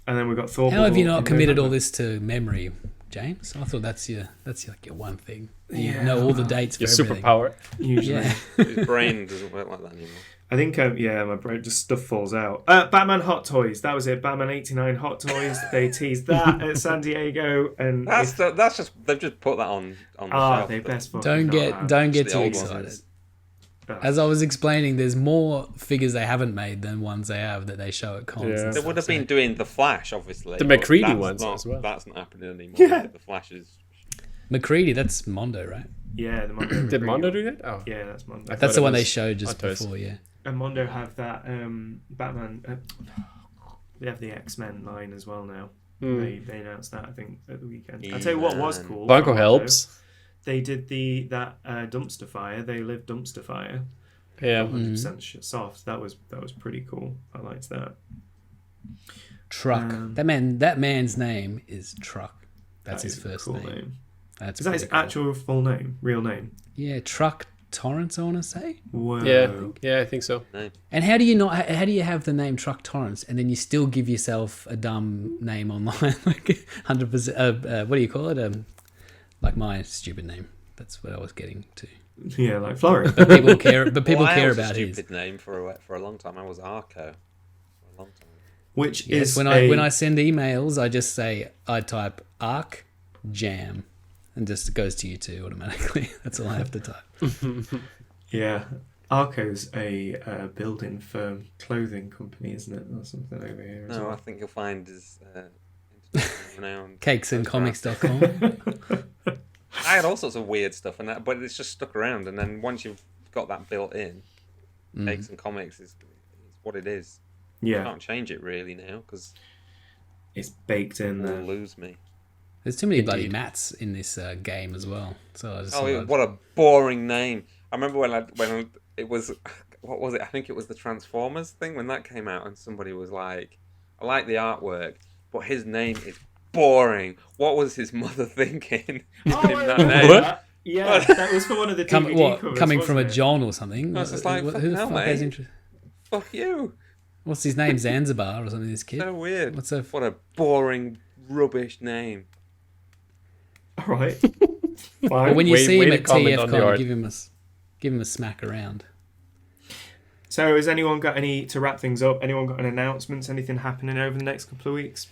Speaker 1: And then we've got Thor.
Speaker 3: How have you not
Speaker 1: in
Speaker 3: committed all
Speaker 1: November.
Speaker 3: this to memory, James? I thought that's like your one thing. You
Speaker 1: Yeah.
Speaker 3: know all the dates for
Speaker 4: Your
Speaker 3: everything.
Speaker 4: superpower.
Speaker 1: Usually.
Speaker 3: Yeah.
Speaker 2: His brain doesn't work like that anymore.
Speaker 1: I think, my brain just stuff falls out. Batman Hot Toys, that was it. Batman 89 Hot Toys. They teased that at San Diego, and
Speaker 2: That's just they've just put that on the shelf.
Speaker 1: they best fucking
Speaker 3: Don't
Speaker 1: not
Speaker 3: get
Speaker 1: have.
Speaker 3: don't get
Speaker 2: the
Speaker 3: too
Speaker 2: old ones.
Speaker 3: excited.
Speaker 1: Oh.
Speaker 3: As I was explaining, there's more figures they haven't made than ones they have that they show at cons.
Speaker 4: Yeah.
Speaker 3: and
Speaker 2: They
Speaker 3: stuff,
Speaker 2: would have
Speaker 3: so-
Speaker 2: been doing the Flash, obviously.
Speaker 4: The
Speaker 2: but
Speaker 4: McCready
Speaker 2: that's
Speaker 4: ones
Speaker 2: not,
Speaker 4: as well.
Speaker 2: That's not happening anymore.
Speaker 1: Yeah.
Speaker 2: The Flash is.
Speaker 3: McCready. That's Mondo, right?
Speaker 1: Yeah, the Mondo.
Speaker 4: Did Mondo do that? Oh,
Speaker 1: Yeah, that's Mondo.
Speaker 4: I thought
Speaker 3: That's the
Speaker 4: it
Speaker 3: one they
Speaker 4: was
Speaker 3: showed just
Speaker 4: Hot Toys.
Speaker 3: before. Yeah.
Speaker 1: And Mondo have that Batman. They have the X-Men line as well now. They announced that, I think, at the weekend. I'll tell you what was cool.
Speaker 4: Blanco
Speaker 1: from
Speaker 4: helps.
Speaker 1: They did that dumpster fire. They live dumpster fire.
Speaker 4: Yeah.
Speaker 1: 100% soft. That was pretty cool. I liked that.
Speaker 3: Truck. That man's name is Truck. That's his
Speaker 1: That is a
Speaker 3: first
Speaker 1: cool
Speaker 3: name. That's
Speaker 1: Is that his
Speaker 3: pretty cool.
Speaker 1: actual full name? Real name?
Speaker 3: Yeah, Truck Torrance, I want to say.
Speaker 1: Whoa.
Speaker 4: Yeah, I think so.
Speaker 3: And how do you have the name Truck Torrance and then you still give yourself a dumb name online, like 100%? What do you call it? Like my stupid name. That's what I was getting to.
Speaker 1: Yeah, like Florey.
Speaker 3: But people care. But people
Speaker 2: Well, I
Speaker 3: care
Speaker 2: was
Speaker 3: about
Speaker 2: a
Speaker 3: his.
Speaker 2: stupid name for a long time. I was Arco for a long time.
Speaker 1: Which
Speaker 3: Yes,
Speaker 1: is
Speaker 3: when I send emails, I just say I type Arc Jam, and just it goes to you two automatically. That's all I have to type.
Speaker 1: Yeah. Arco's a building firm clothing company, isn't it? Or something over here. as
Speaker 2: No,
Speaker 1: well.
Speaker 2: I think you'll find his renowned
Speaker 3: Cakesandcomics.com.
Speaker 2: I had all sorts of weird stuff, but it's just stuck around. And then once you've got that built in, Cakes and Comics is what it is. You
Speaker 1: Yeah,
Speaker 2: can't change it really now because
Speaker 1: it's baked in
Speaker 2: they'll
Speaker 1: there.
Speaker 2: lose me.
Speaker 3: There's too many bloody
Speaker 1: Indeed.
Speaker 3: mats in this game as well. So I just
Speaker 2: Oh,
Speaker 3: thought
Speaker 2: what a boring name! I remember when it was, what was it? I think it was the Transformers thing when that came out, and somebody was like, "I like the artwork, but his name is boring." What was his mother thinking? Giving him that name?
Speaker 4: What?
Speaker 1: Yeah, that was for one of the DVD covers,
Speaker 3: coming from a
Speaker 1: wasn't it?
Speaker 3: John or something.
Speaker 2: I was just like,
Speaker 3: who
Speaker 2: fucking
Speaker 3: the
Speaker 2: hell,
Speaker 3: fuck has
Speaker 2: mate.
Speaker 3: interest?
Speaker 2: Fuck you!
Speaker 3: What's his name? Zanzibar or something? This kid.
Speaker 2: So weird.
Speaker 3: What's a
Speaker 2: What a boring, rubbish name.
Speaker 1: All right. Fine.
Speaker 3: Well, when you
Speaker 4: Way-
Speaker 3: see
Speaker 4: way
Speaker 3: him
Speaker 4: to
Speaker 3: at
Speaker 4: comment on the
Speaker 3: TFCon,
Speaker 4: art.
Speaker 3: give him a smack around.
Speaker 1: So, has anyone got to wrap things up? Anyone got an announcement? Anything happening over the next couple of weeks?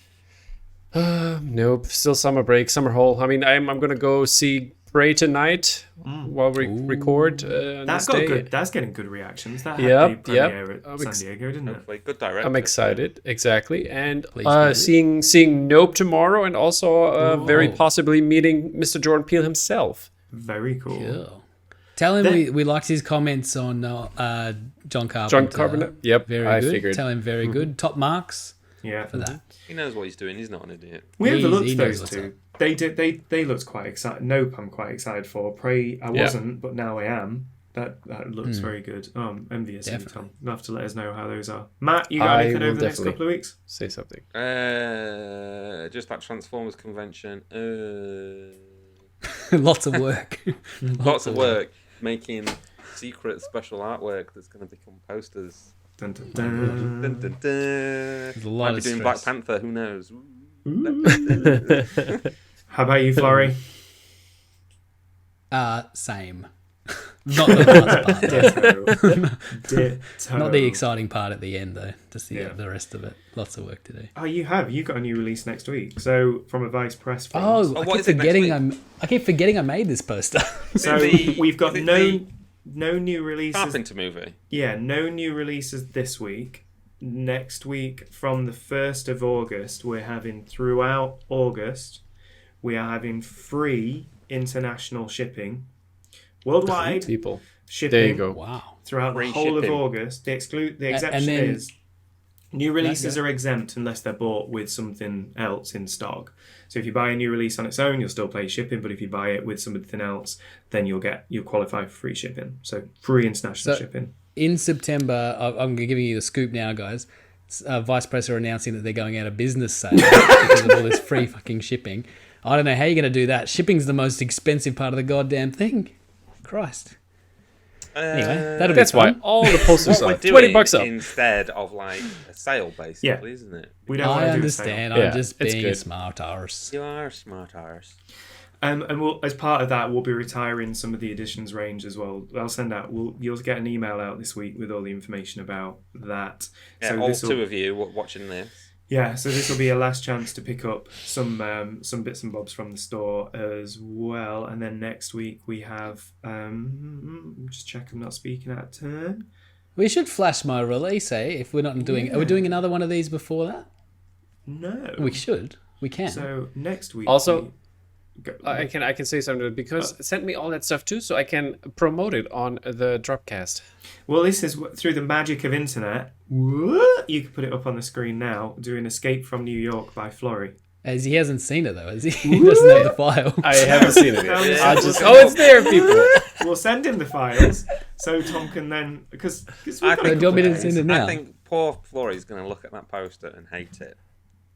Speaker 4: Nope. Still summer break, summer hole. I mean, I'm gonna go see Bray tonight while we record. On
Speaker 1: That's
Speaker 4: this
Speaker 1: got
Speaker 4: day.
Speaker 1: good. That's getting good reactions. That had
Speaker 4: Yep,
Speaker 1: the
Speaker 4: yep.
Speaker 1: premiere at
Speaker 4: I'm
Speaker 1: San
Speaker 4: ex-
Speaker 1: Diego, didn't it?
Speaker 2: Hopefully, good director.
Speaker 4: I'm excited, exactly, and
Speaker 3: Please do.
Speaker 4: seeing Nope tomorrow, and also very possibly meeting Mr. Jordan Peele himself.
Speaker 1: Very cool.
Speaker 3: Cool. Tell him
Speaker 1: Then-
Speaker 3: we liked his comments on John Carpenter.
Speaker 4: John Carpenter. Yep,
Speaker 3: Very
Speaker 4: I
Speaker 3: good.
Speaker 4: figured.
Speaker 3: Tell him very good. Top marks
Speaker 1: Yeah.
Speaker 3: for that.
Speaker 2: He knows what he's doing. He's not an idiot.
Speaker 1: We overlooked
Speaker 3: He knows
Speaker 1: those
Speaker 3: what's
Speaker 1: two.
Speaker 3: up.
Speaker 1: They looked quite excited. Nope, I'm quite excited for. Prey, I
Speaker 4: Yeah.
Speaker 1: wasn't, but now I am. That looks very good. I'm envious of you,
Speaker 3: Definitely.
Speaker 1: Tom. You'll have to let us know how those are. Matt, you got
Speaker 4: I
Speaker 1: anything
Speaker 4: will
Speaker 1: over the next
Speaker 4: definitely.
Speaker 1: couple of weeks?
Speaker 4: Say something.
Speaker 2: Just that Transformers convention.
Speaker 3: Lots of work.
Speaker 2: Lots of work making secret special artwork that's going to become posters.
Speaker 1: Dun, dun, dun.
Speaker 2: Dun, dun, dun.
Speaker 3: There's a lot
Speaker 2: Might be
Speaker 3: of
Speaker 2: doing
Speaker 3: stress.
Speaker 2: Black Panther. Who knows?
Speaker 1: How about you, Florey?
Speaker 3: Same. Not the last part.
Speaker 1: Ditto.
Speaker 3: Not the exciting part at the end, though. Just
Speaker 1: Yeah.
Speaker 3: the rest of it. Lots of work to do.
Speaker 1: Oh, you got a new release next week. So from a Vice Press front.
Speaker 3: Oh,
Speaker 2: what
Speaker 3: I keep
Speaker 2: is it next
Speaker 3: forgetting. I keep forgetting I made this poster.
Speaker 1: So
Speaker 2: the-
Speaker 1: we've got
Speaker 2: is it
Speaker 1: no new releases.
Speaker 2: Carpenter movie.
Speaker 1: Yeah, no new releases this week. Next week, from the 1st of August, we're having throughout August, we are having free international shipping, worldwide
Speaker 4: People.
Speaker 1: shipping.
Speaker 4: There you go.
Speaker 3: Wow.
Speaker 1: Throughout
Speaker 2: Free
Speaker 1: the whole
Speaker 2: shipping.
Speaker 1: of August. The exception
Speaker 3: then-
Speaker 1: is new releases
Speaker 3: Okay.
Speaker 1: are exempt unless they're bought with something else in stock. So if you buy a new release on its own, you'll still pay shipping, but if you buy it with something else, then you'll qualify for free shipping. So free international shipping.
Speaker 3: In September, I'm giving you the scoop now, guys. Vice Press are announcing that they're going out of business sale because of all this free fucking shipping. I don't know how you're going to do that. Shipping's the most expensive part of the goddamn thing. Christ. Anyway, that'll be
Speaker 4: That's why
Speaker 3: fun.
Speaker 4: all the posters
Speaker 2: What
Speaker 4: are
Speaker 2: we're doing
Speaker 4: $20 up.
Speaker 2: instead of like a sale, basically,
Speaker 1: Yeah.
Speaker 2: isn't it?
Speaker 1: We don't
Speaker 3: I
Speaker 1: want to
Speaker 3: understand.
Speaker 1: do a sale.
Speaker 3: I'm just
Speaker 4: it's
Speaker 3: being a
Speaker 4: good.
Speaker 3: smart arse.
Speaker 2: You are a smart arse.
Speaker 1: And we'll, as part of that, we'll be retiring some of the editions range as well. I'll send out. You'll get an email out this week with all the information about that.
Speaker 2: Yeah,
Speaker 1: so
Speaker 2: all
Speaker 1: this'll-
Speaker 2: two of you watching this.
Speaker 1: Yeah, so this will be a last chance to pick up some bits and bobs from the store as well. And then next week we have just check I'm not speaking out of turn.
Speaker 3: We should flash my release, eh? If we're not doing... Are we doing another one of these before that?
Speaker 1: No.
Speaker 3: We should. We can.
Speaker 1: So next week.
Speaker 4: Also, I can say something because send me all that stuff too, so I can promote it on the Dropcast.
Speaker 1: Well, this is through the magic of internet. What? You can put it up on the screen now. Doing Escape from New York by Florey.
Speaker 3: As he hasn't seen it, though, has he? He doesn't have the file.
Speaker 4: I haven't seen it
Speaker 1: No,
Speaker 4: yet.
Speaker 1: yeah.
Speaker 4: It's there, people.
Speaker 1: We'll send him the files so Tom can then because
Speaker 2: I
Speaker 3: Do you want me to send it now?
Speaker 2: I think poor Florey's going to look at that poster and hate it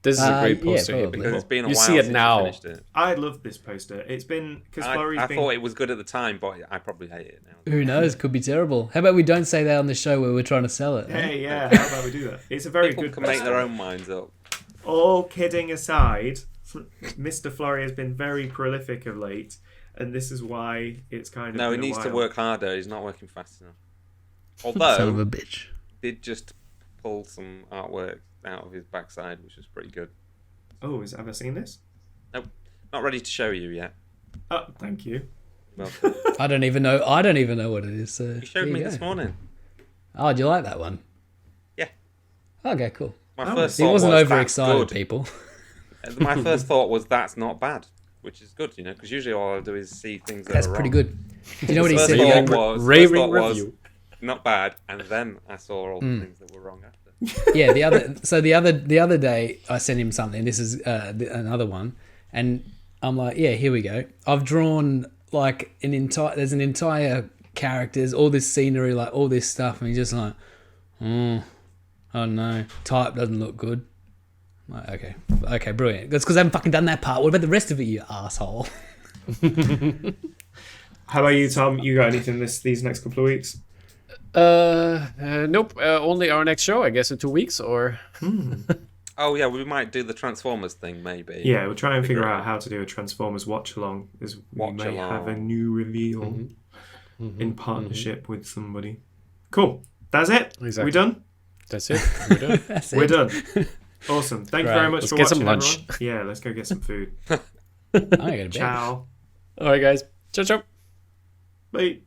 Speaker 4: This is a great
Speaker 3: yeah,
Speaker 4: poster here,
Speaker 3: probably.
Speaker 2: because
Speaker 4: people.
Speaker 2: it's been a
Speaker 4: You
Speaker 2: while
Speaker 4: see it
Speaker 2: since
Speaker 4: now.
Speaker 2: you finished it.
Speaker 1: I love this poster. It's been because Florey's
Speaker 2: I
Speaker 1: been.
Speaker 2: thought it was good at the time, but I probably hate it now.
Speaker 3: Who knows? Could be terrible. How about we don't say that on the show where we're trying to sell it? eh?
Speaker 1: Hey, yeah. How about we do that? It's a very
Speaker 2: People
Speaker 1: good.
Speaker 2: can make
Speaker 1: poster.
Speaker 2: their own minds up.
Speaker 1: All kidding aside, Mr. Florey has been very prolific of late, and this is why it's kind of.
Speaker 2: No, he
Speaker 1: been a
Speaker 2: needs to
Speaker 1: while.
Speaker 2: work harder. He's not working fast enough.
Speaker 3: Son of
Speaker 2: Although,
Speaker 3: a bitch.
Speaker 2: did just pull some artwork out of his backside, which was pretty good.
Speaker 1: Oh, have I seen this?
Speaker 2: Nope, not ready to show you yet.
Speaker 1: Oh, thank you.
Speaker 2: Well,
Speaker 3: I don't even know what it is. So
Speaker 2: you showed me this morning.
Speaker 3: Oh, do you like that one?
Speaker 2: Yeah.
Speaker 3: Okay, cool.
Speaker 2: My
Speaker 1: Oh,
Speaker 2: first
Speaker 3: He
Speaker 2: thought
Speaker 3: wasn't
Speaker 2: was,
Speaker 3: overexcited,
Speaker 2: "That's good."
Speaker 3: people.
Speaker 2: My first thought was that's not bad, which is good, because usually all I do is see things that
Speaker 3: That's
Speaker 2: are
Speaker 3: pretty
Speaker 2: wrong.
Speaker 3: good. Do you know what he
Speaker 2: First
Speaker 3: said?
Speaker 2: thought
Speaker 3: Yeah,
Speaker 2: was,
Speaker 4: Raving
Speaker 2: first thought was
Speaker 4: review.
Speaker 2: not bad, and then I saw all the things that were wrong after.
Speaker 3: yeah, the other day I sent him something. This is another one, and I'm like, yeah, here we go. I've drawn like there's an entire characters, all this scenery, like all this stuff, and he's just like, oh no, type doesn't look good. I'm like, okay, brilliant. That's because I haven't fucking done that part. What about the rest of it, you asshole?
Speaker 1: How about you, Tom? You got anything these next couple of weeks?
Speaker 4: Nope. Only our next show, I guess, in 2 weeks or.
Speaker 2: Oh yeah, we might do the Transformers thing, maybe.
Speaker 1: Yeah, we'll try and figure out how to do a Transformers watch along, as we may have a new reveal in partnership with somebody. Cool. That's it.
Speaker 4: Exactly.
Speaker 1: We done?
Speaker 4: That's it. We're done.
Speaker 3: That's
Speaker 1: We're
Speaker 3: it.
Speaker 1: done. Awesome. Thank you
Speaker 3: Right.
Speaker 1: very much
Speaker 4: Let's
Speaker 1: for
Speaker 4: get
Speaker 1: watching.
Speaker 4: some lunch.
Speaker 1: Everyone. Yeah, let's go get some food.
Speaker 3: I'm gonna go to bed.
Speaker 1: Ciao.
Speaker 4: All right, guys. Ciao, ciao.
Speaker 1: Bye.